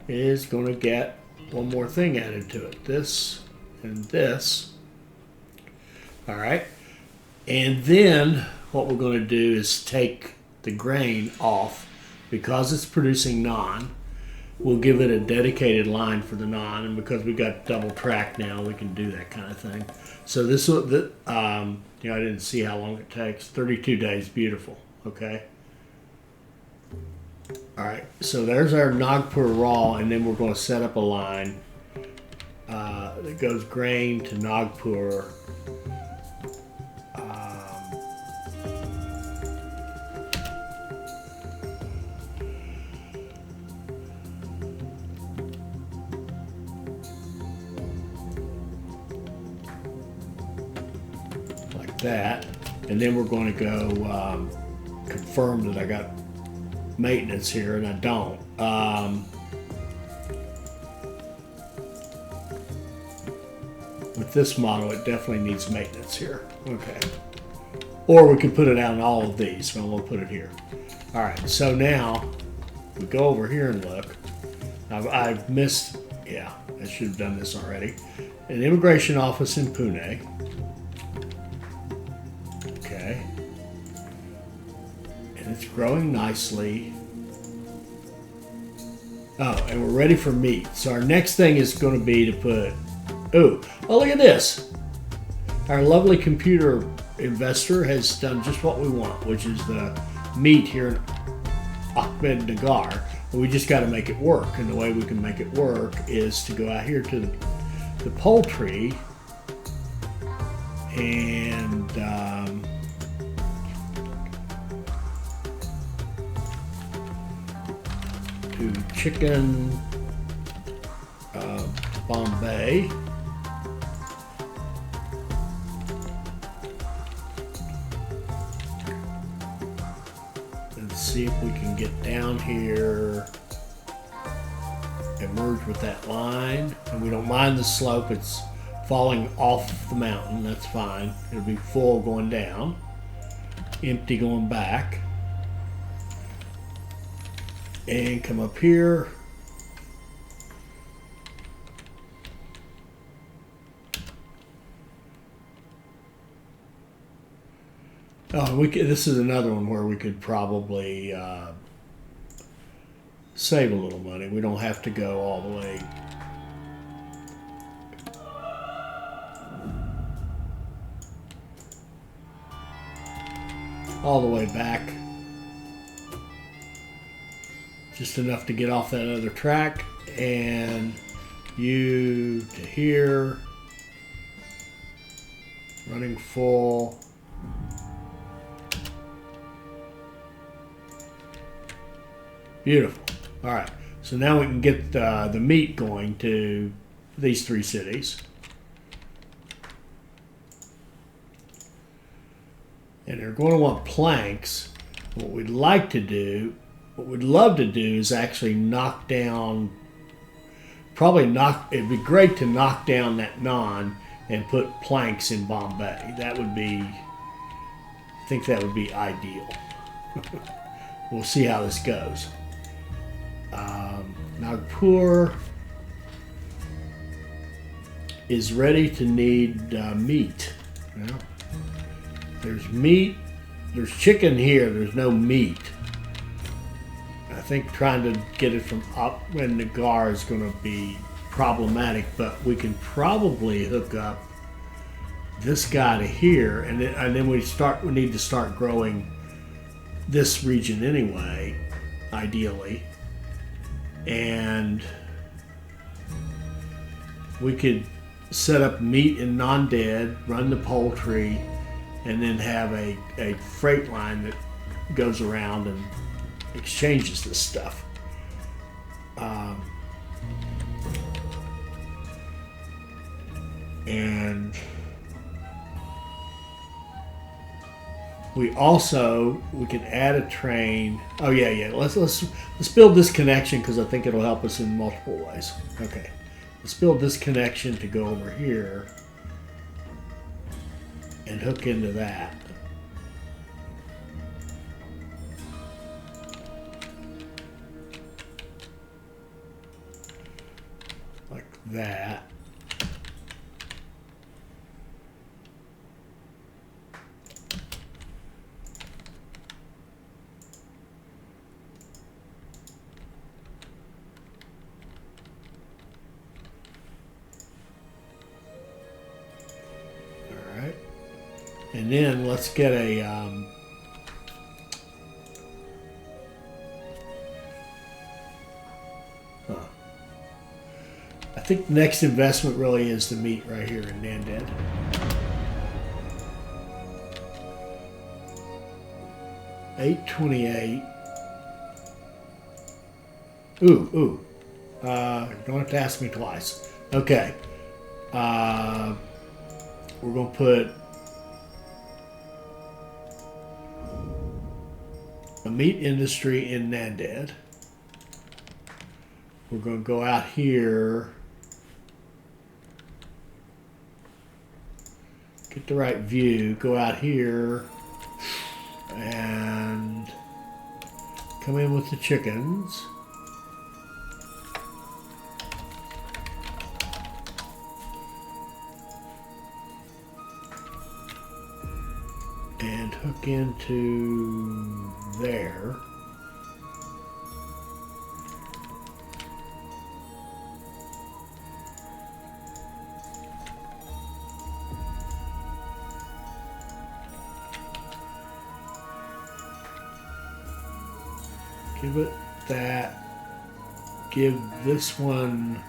is going to get one more thing added to it. This and this. All right. And then what we're going to do is take the grain off because it's producing naan. We'll give it a dedicated line for the naan, and because we got double track now, we can do that kind of thing. So this will, I didn't see how long it takes. 32 days, beautiful. Okay. All right. So there's our Nagpur raw, and then we're going to set up a line that goes grain to Nagpur. that. And then we're going to go confirm that I got maintenance here, and I don't. With this model, it definitely needs maintenance here. Okay. Or we could put it out on all of these, but I'm going to put it here. All right, so now we go over here and look. I've missed, yeah, I should have done this already. An immigration office in Pune. Okay. And it's growing nicely. Oh, and we're ready for meat. So our next thing is going to be to put, oh, look at this. Our lovely computer investor has done just what we want, which is the meat here in Ahmednagar. We just got to make it work. And the way we can make it work is to go out here to the poultry and to chicken Bombay. Let's see if we can get down here and merge with that line. And we don't mind the slope. It's falling off the mountain. That's fine. It'll be full going down, empty going back. And come up here. Oh, this is another one where we could probably save a little money. We don't have to go all the way. All the way back. Just enough to get off that other track. And you to here. Running full. Beautiful. All right. So now we can get the meat going to these three cities. And they're going to want planks. What we'd like to do, what we'd love to do is actually knock down, it'd be great to knock down that naan and put planks in Bombay. That would be, I think that would be ideal. We'll see how this goes. Nagpur is ready to need meat. Well, there's meat, there's chicken here, there's no meat. I think trying to get it from Ahmednagar is going to be problematic, but we can probably hook up this guy to here, and then we need to start growing this region anyway, ideally. And we could set up meat and non-dead, run the poultry, and then have a freight line that goes around and exchanges this stuff. And we can add a train. Oh yeah. Let's build this connection because I think it'll help us in multiple ways. Okay, let's build this connection to go over here and hook into that. Like that. And then let's get a I think the next investment really is the meat right here in Nanded. $8.28. Ooh. Don't have to ask me twice. Okay. We're gonna put a meat industry in Nanded. We're going to go out here, get the right view, go out here, and come in with the chickens. And hook into there. Give it that. Give this one.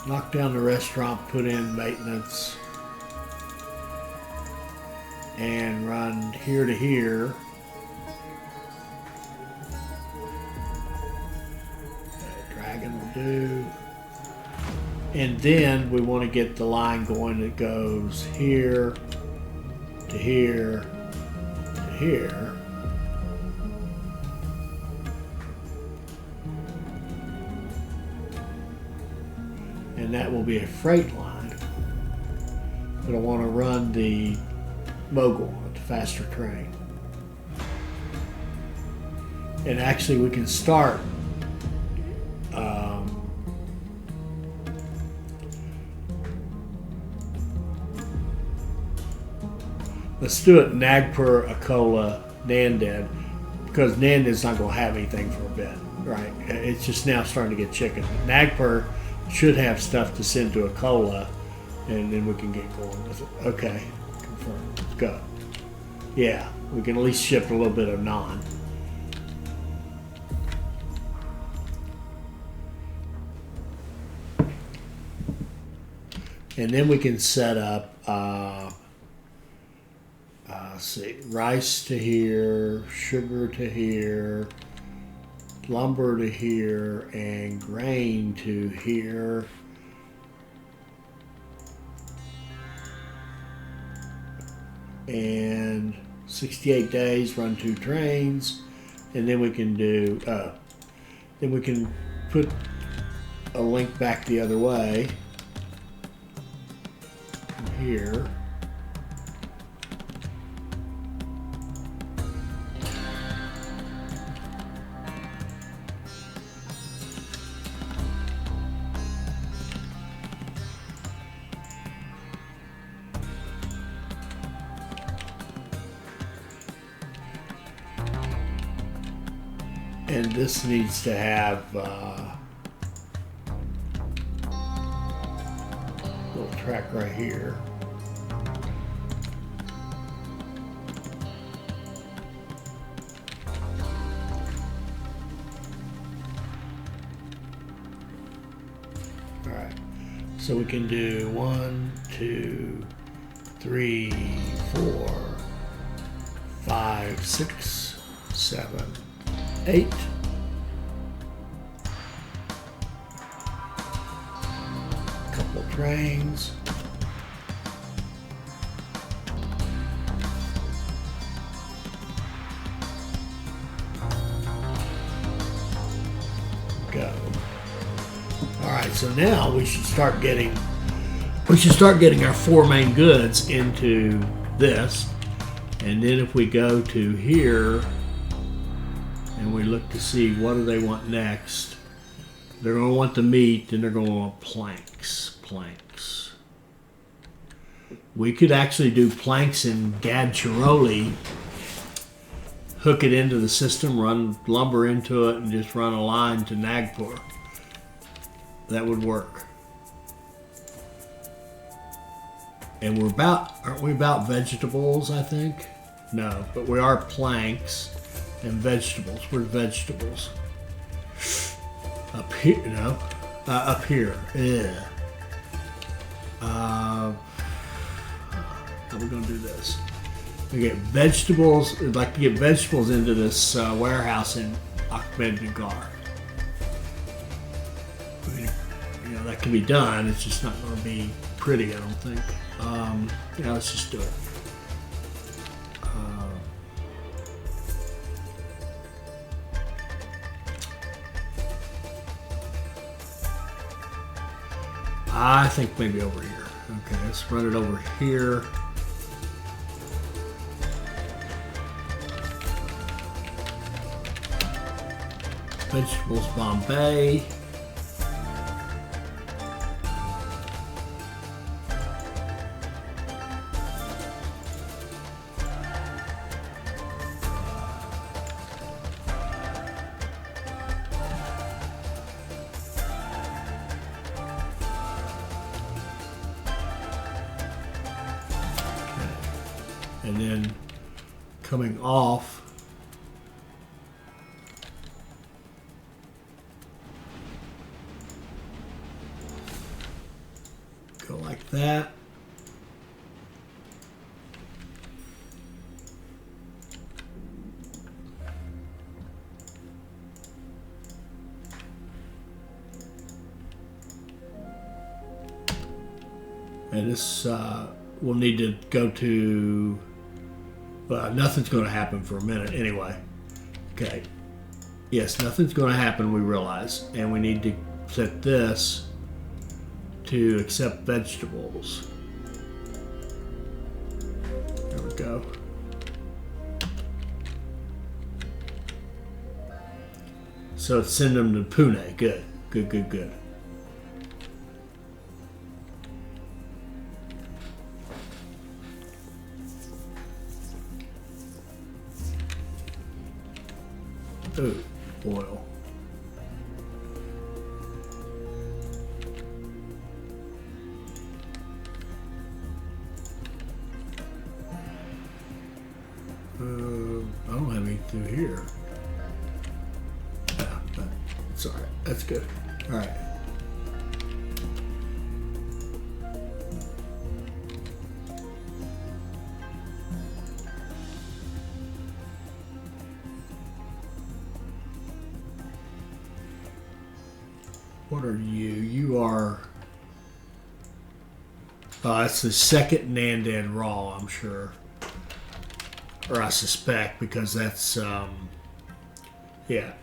Knock down the restaurant, put in maintenance, and run here to here. Dragon will do. And then we want to get the line going that goes here to here to here. And that will be a freight line. But I want to run the mogul, the faster train. And actually we can start let's do it Nagpur, Akola, Nanded, because Nanded's not going to have anything for a bit, right? It's just now starting to get chicken. Nagpur should have stuff to send to Akola, and then we can get going with it. Okay, confirm. Let's go. Yeah, we can at least ship a little bit of naan. And then we can set up, let's see, rice to here, sugar to here, lumber to here, and grain to here. And 68 days, run 2 trains, and then we can do, then we can put a link back the other way from here. And this needs to have a little track right here. All right, so we can do 1, 2, 3, 4, 5, 6, 7, 8. Couple trains. Go. All right, so now we should start getting our 4 main goods into this. And then if we go to here and we look to see what do they want next, they're going to want the meat, and they're going to want planks. We could actually do planks in Gadchiroli, hook it into the system, run lumber into it, and just run a line to Nagpur. That would work. And aren't we about vegetables, I think? No, but we are planks and vegetables. Where's vegetables? Up here, no. Up here. Yeah. How are we going to do this? We get vegetables. We'd like to get vegetables into this warehouse in Ahmednagar. That can be done. It's just not going to be pretty, I don't think. Let's just do it. I think maybe over here. Okay, let's run it over here. Vegetables, Bombay. And then coming off, go like that. And this will need to go to, nothing's going to happen for a minute anyway. Okay. Yes, nothing's going to happen, we realize. And we need to set this to accept vegetables. There we go. So it's send them to Pune. Good, good, good, good. Ooh, oil. I don't have any through here. Yeah, but it's all right. That's good. All right. What are you? You are. That's the second Nanded Raw, I'm sure. Or I suspect, because that's, yeah.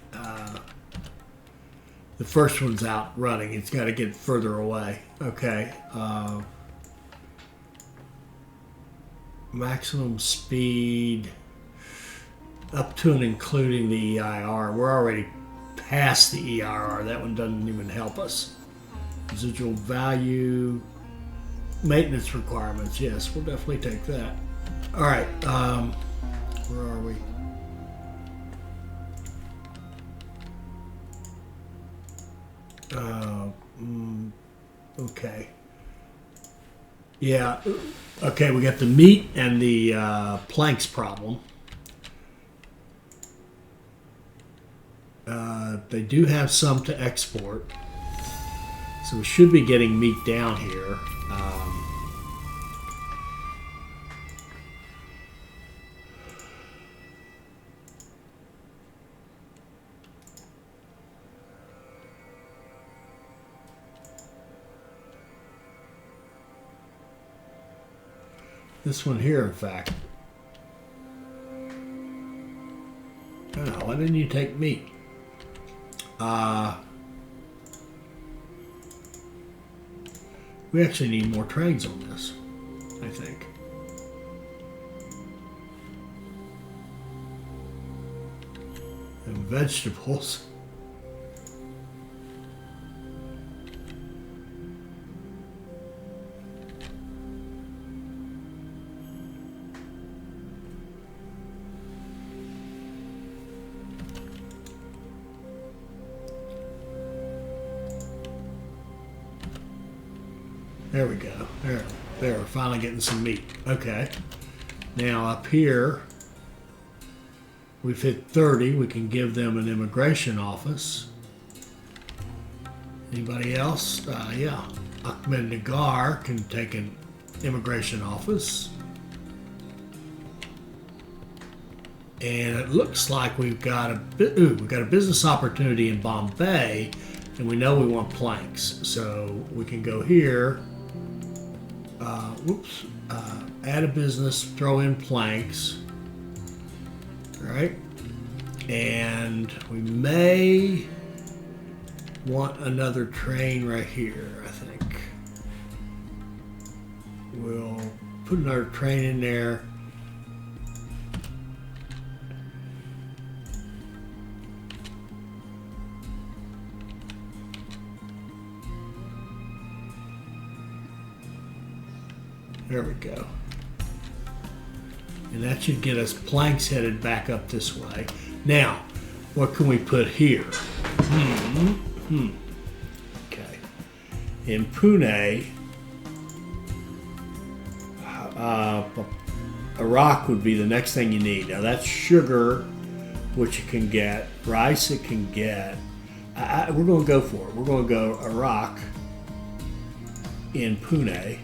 The first one's out running. It's got to get further away. Okay. Maximum speed up to and including the EIR. We're already past the EIR. That one doesn't even help us. Residual value, maintenance requirements. Yes, we'll definitely take that. All right. Where are we? Okay. Yeah. Okay, we got the meat and the planks problem. They do have some to export. So we should be getting meat down here. This one here, in fact. Oh, why didn't you take meat? We actually need more trains on this, I think. And vegetables. There we go. There, we're finally getting some meat. Okay. Now up here, we've hit 30. We can give them an immigration office. Anybody else? Yeah. Ahmednagar can take an immigration office. And it looks like we've got we've got a business opportunity in Bombay, and we know we want planks. So we can go here. Add a business, throw in planks. All right. And we may want another train right here, I think. we'll put another train in there. There we go. And that should get us planks headed back up this way. Now, what can we put here? Okay. In Pune, a rock would be the next thing you need. Now that's sugar, which you can get. Rice it can get. We're going to go for it. We're going to go a rock in Pune.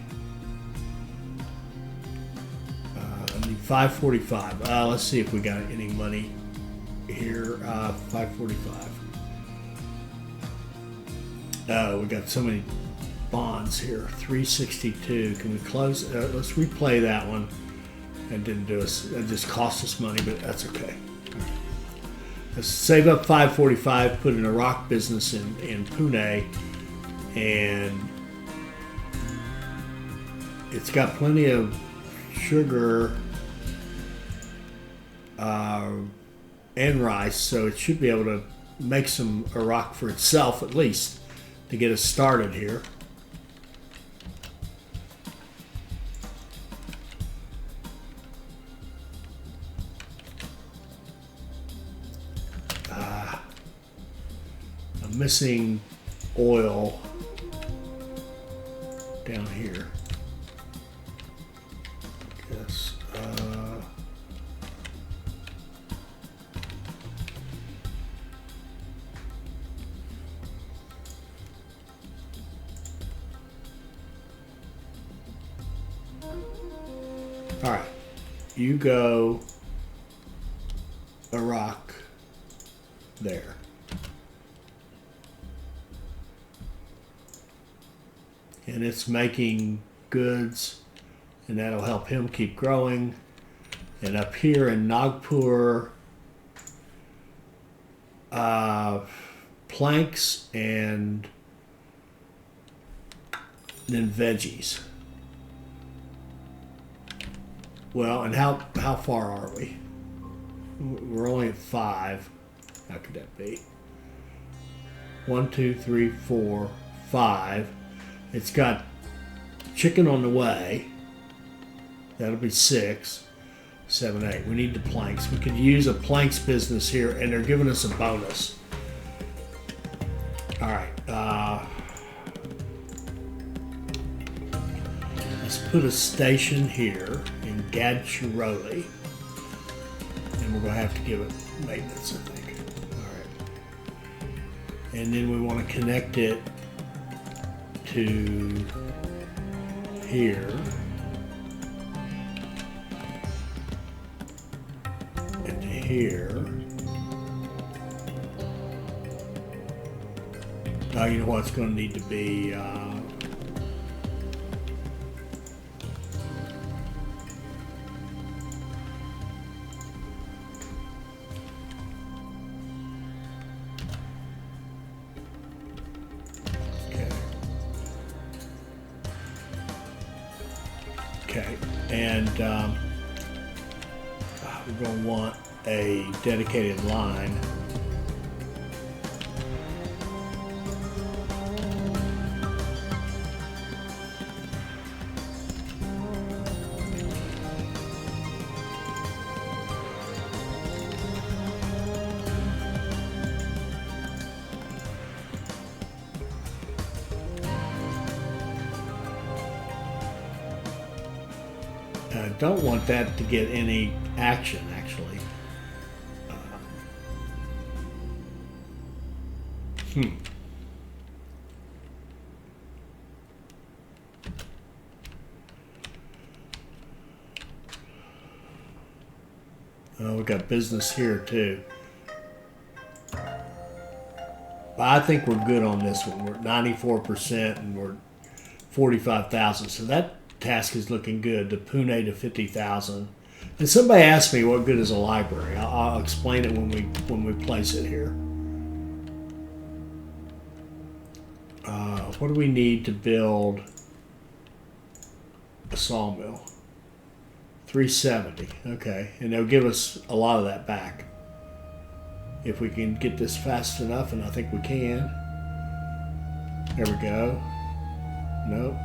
545. Let's see if we got any money here. 545. Oh, we got so many bonds here. 362. Can we close? Let's replay that one. That didn't do us. That just cost us money, but that's okay. Let's save up 545. Put in a rock business in Pune, and it's got plenty of sugar. And rice, so it should be able to make a rock for itself at least to get us started here. I'm missing oil down here. Yes. All right, you go a rock there. And it's making goods, and that'll help him keep growing. And up here in Nagpur, planks and then veggies. Well, and how far are we? We're only at 5. How could that be? 1, 2, 3, 4, 5. It's got chicken on the way. That'll be 6, 7, 8. We need the planks. We could use a planks business here, and they're giving us a bonus. All right. Let's put a station here in Gadchiroli, and we're going to have to give it maintenance, I think. All right. And then we want to connect it to here. And to here. Now you know what it's going to need to be. Okay, and we're going to want a dedicated line. I don't want that to get any action, actually. Oh, we got business here too. But I think we're good on this one. We're at 94% and we're 45,000. So that task is looking good. The Pune to 50,000. And somebody asked me what good is a library. I'll explain it when we place it here. What do we need to build a sawmill. 370. Okay, and they'll give us a lot of that back if we can get this fast enough, and I think we can. There we go. Nope.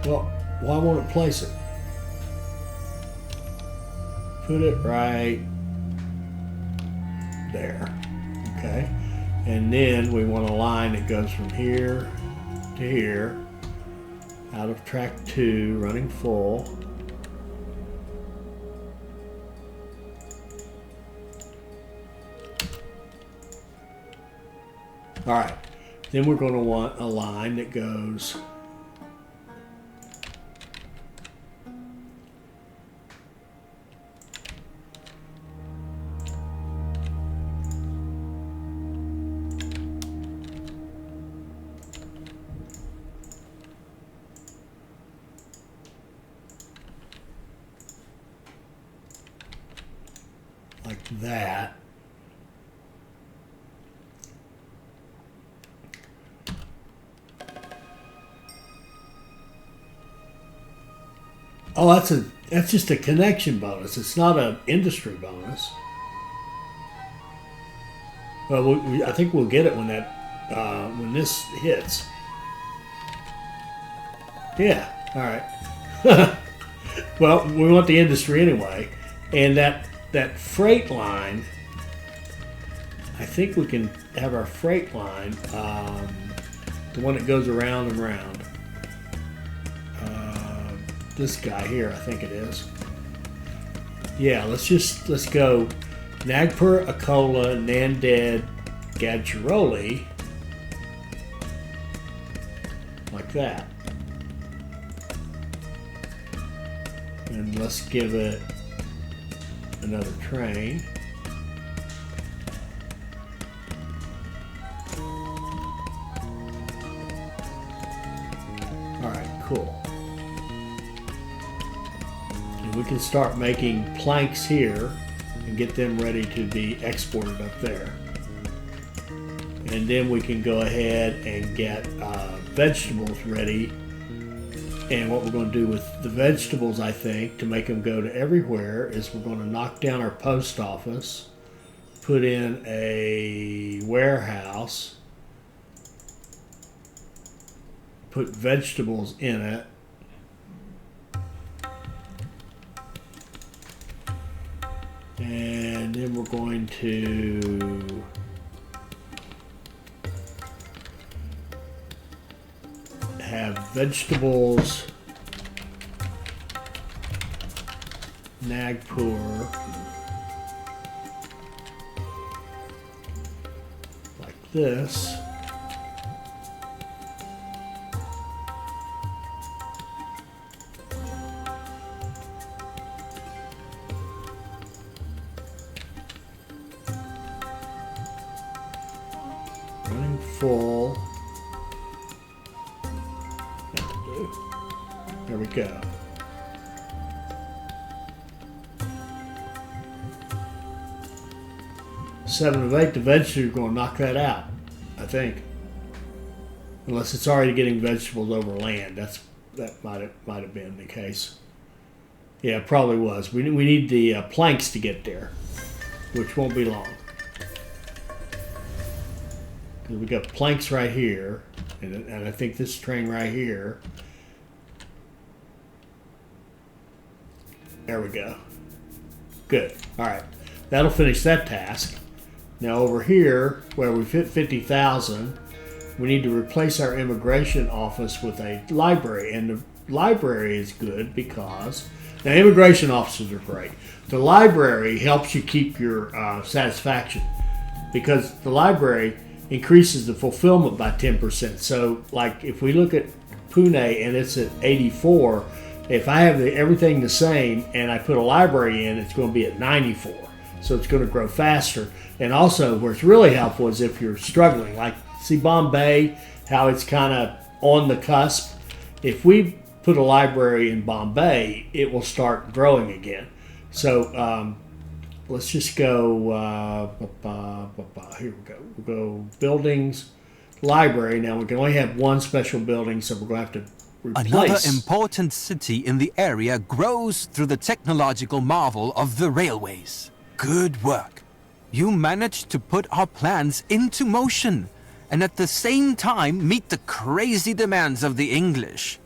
Well, why won't it place it? Put it right there. Okay. And then we want a line that goes from here to here, out of track 2, running full. All right. Then we're going to want a line that goes like that. Oh, that's just a connection bonus. It's not an industry bonus. Well, I think we'll get it when when this hits. Yeah. All right. Well, we want the industry anyway, and that freight line. I think we can have our freight line, the one that goes around and around. This guy here, I think it is. Yeah, let's go Nagpur, Akola, Nanded, Gadchiroli, like that. And let's give it another train. All right, cool. We can start making planks here and get them ready to be exported up there. And then we can go ahead and get vegetables ready. And what we're going to do with the vegetables, I think, to make them go to everywhere, is we're going to knock down our post office, put in a warehouse, put vegetables in it, and then we're going to have vegetables, Nagpur, like this. Full. There we go. Seven of 8, the vegetables are going to knock that out, I think. Unless it's already getting vegetables over land. That might have been the case. Yeah, it probably was. We need the planks to get there, which won't be long. We got planks right here, and I think this train right here. There we go. Good. All right, that'll finish that task. Now over here, where we fit 50,000, we need to replace our immigration office with a library, and the library is good because now immigration offices are great. The library helps you keep your satisfaction because the library increases the fulfillment by 10%. So like if we look at Pune and it's at 84, if I have everything the same and I put a library in, it's going to be at 94. So it's going to grow faster. And also where it's really helpful is if you're struggling, like see Bombay, how it's kind of on the cusp. If we put a library in Bombay, it will start growing again. So let's just go, here we go. We'll go buildings, library. Now we can only have one special building, so we're going to have to Another replace. important city in the area grows through the technological marvel of the railways. Good work. You managed to put our plans into motion and at the same time meet the crazy demands of the English.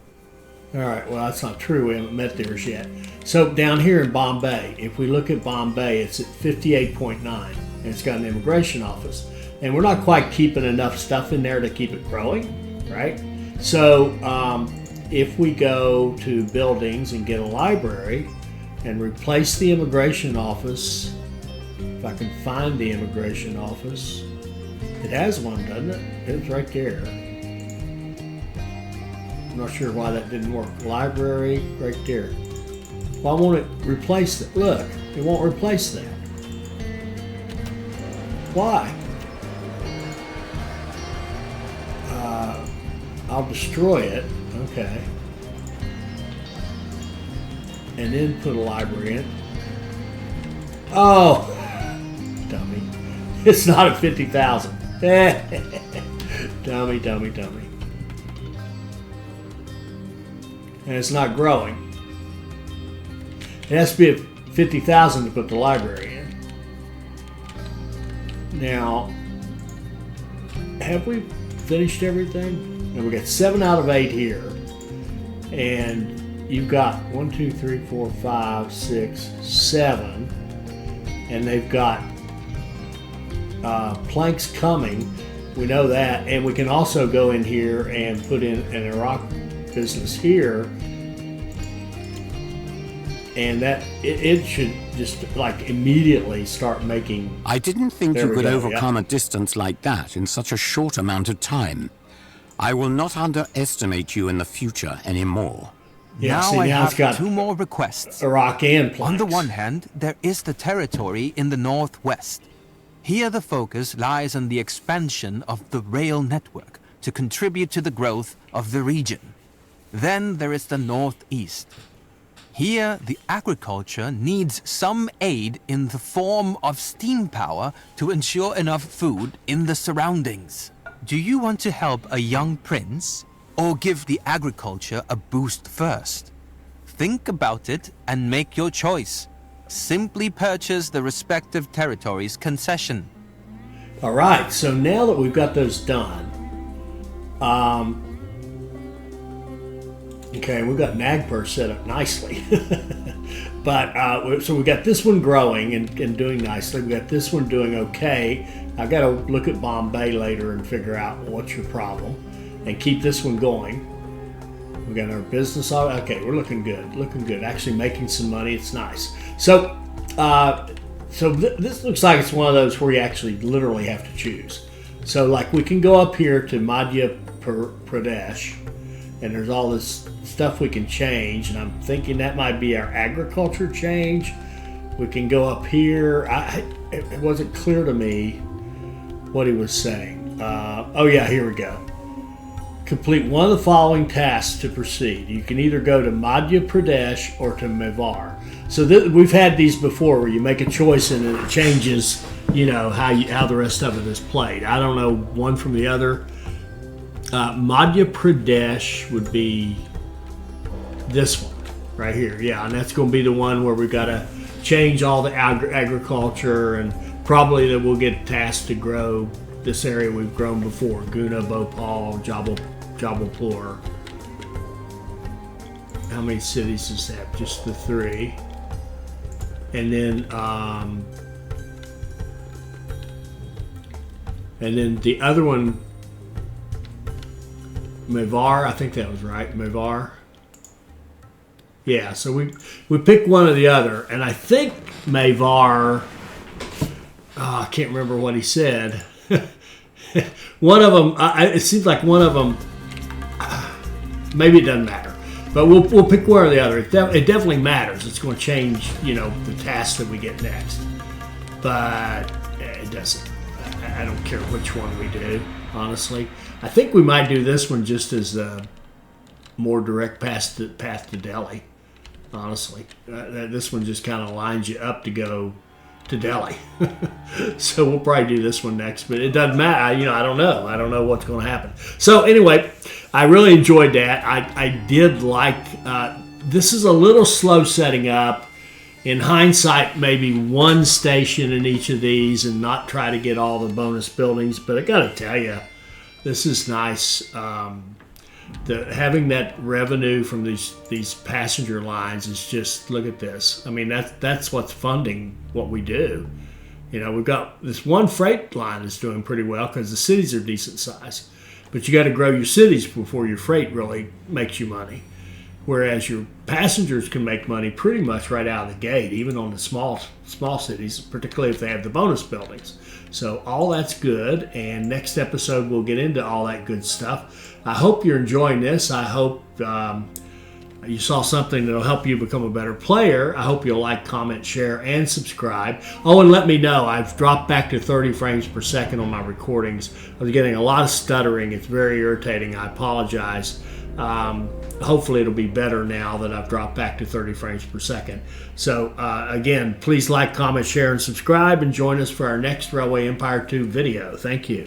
All right, well, that's not true. We haven't met theirs yet. So down here in Bombay, if we look at Bombay, it's at 58.9, and it's got an immigration office. And we're not quite keeping enough stuff in there to keep it growing, right? So if we go to buildings and get a library and replace the immigration office, if I can find the immigration office, it has one, doesn't it? It's right there. I'm not sure why that didn't work. Library, right there. Why won't it replace that? Look, it won't replace that. Why? I'll destroy it. Okay. And then put a library in. Oh, dummy. It's not at 50,000. Dummy. And it's not growing. It has to be at 50,000 to put the library in. Now, have we finished everything? And we got 7 out of 8 here. And you've got 1, 2, 3, 4, 5, 6, 7. And they've got planks coming. We know that. And we can also go in here and put in an Iraq business here. And that it should just like immediately start making. I didn't think There you we could go, overcome yeah. a distance like that in such a short amount of time. I will not underestimate you in the future anymore. Yeah, now see, I now it's have got 2 more requests. Iraq and planks. On the one hand, there is the territory in the northwest. Here the focus lies on the expansion of the rail network to contribute to the growth of the region. Then there is the northeast. Here the agriculture needs some aid in the form of steam power to ensure enough food in the surroundings. Do you want to help a young prince or give the agriculture a boost first? Think about it and make your choice. Simply purchase the respective territory's concession. All right, so now that we've got those done, okay, we've got Nagpur set up nicely. But so we got this one growing and doing nicely. We got this one doing okay. I got to look at Bombay later and figure out what's your problem, and keep this one going. We got our business. Okay, we're looking good. Actually making some money. It's nice. So, this looks like it's one of those where you actually literally have to choose. So, like, we can go up here to Madhya Pradesh, and there's all this stuff we can change, and I'm thinking that might be our agriculture change. We can go up here. It wasn't clear to me what he was saying. Oh yeah, here we go. Complete one of the following tasks to proceed. You can either go to Madhya Pradesh or to Mewar. So we've had these before, where you make a choice and it changes, how the rest of it is played. I don't know one from the other. Madhya Pradesh would be this one right here. Yeah, and that's going to be the one where we've got to change all the agriculture, and probably that we'll get tasked to grow this area we've grown before: Guna, Bhopal, Jabalpur. How many cities does that? Just the 3. And then the other one, Mewar, I think that was right. Mewar. Yeah, so we picked one or the other, and I think Mewar. I can't remember what he said. One of them. It seems like one of them. Maybe it doesn't matter, but we'll pick one or the other. It definitely matters. It's going to change, the task that we get next. But it doesn't. I don't care which one we do. Honestly, I think we might do this one just as a more direct path to Delhi. Honestly, this one just kind of lines you up to go to Delhi. So we'll probably do this one next, but it doesn't matter. I don't know. I don't know what's going to happen. So anyway, I really enjoyed that. I did like, this is a little slow setting up. In hindsight, maybe one station in each of these and not try to get all the bonus buildings. But I got to tell you, this is nice. Having that revenue from these passenger lines is just, look at this. I mean, that's what's funding what we do. You know, we've got this one freight line that's doing pretty well because the cities are decent size. But you got to grow your cities before your freight really makes you money. Whereas your passengers can make money pretty much right out of the gate, even on the small cities, particularly if they have the bonus buildings. So all that's good, and next episode we'll get into all that good stuff. I hope you're enjoying this. I hope you saw something that'll help you become a better player. I hope you'll like, comment, share, and subscribe. Oh, and let me know. I've dropped back to 30 frames per second on my recordings. I was getting a lot of stuttering. It's very irritating. I apologize. Hopefully it'll be better now that I've dropped back to 30 frames per second. So again, please like, comment, share, and subscribe, and join us for our next Railway Empire 2 video. Thank you.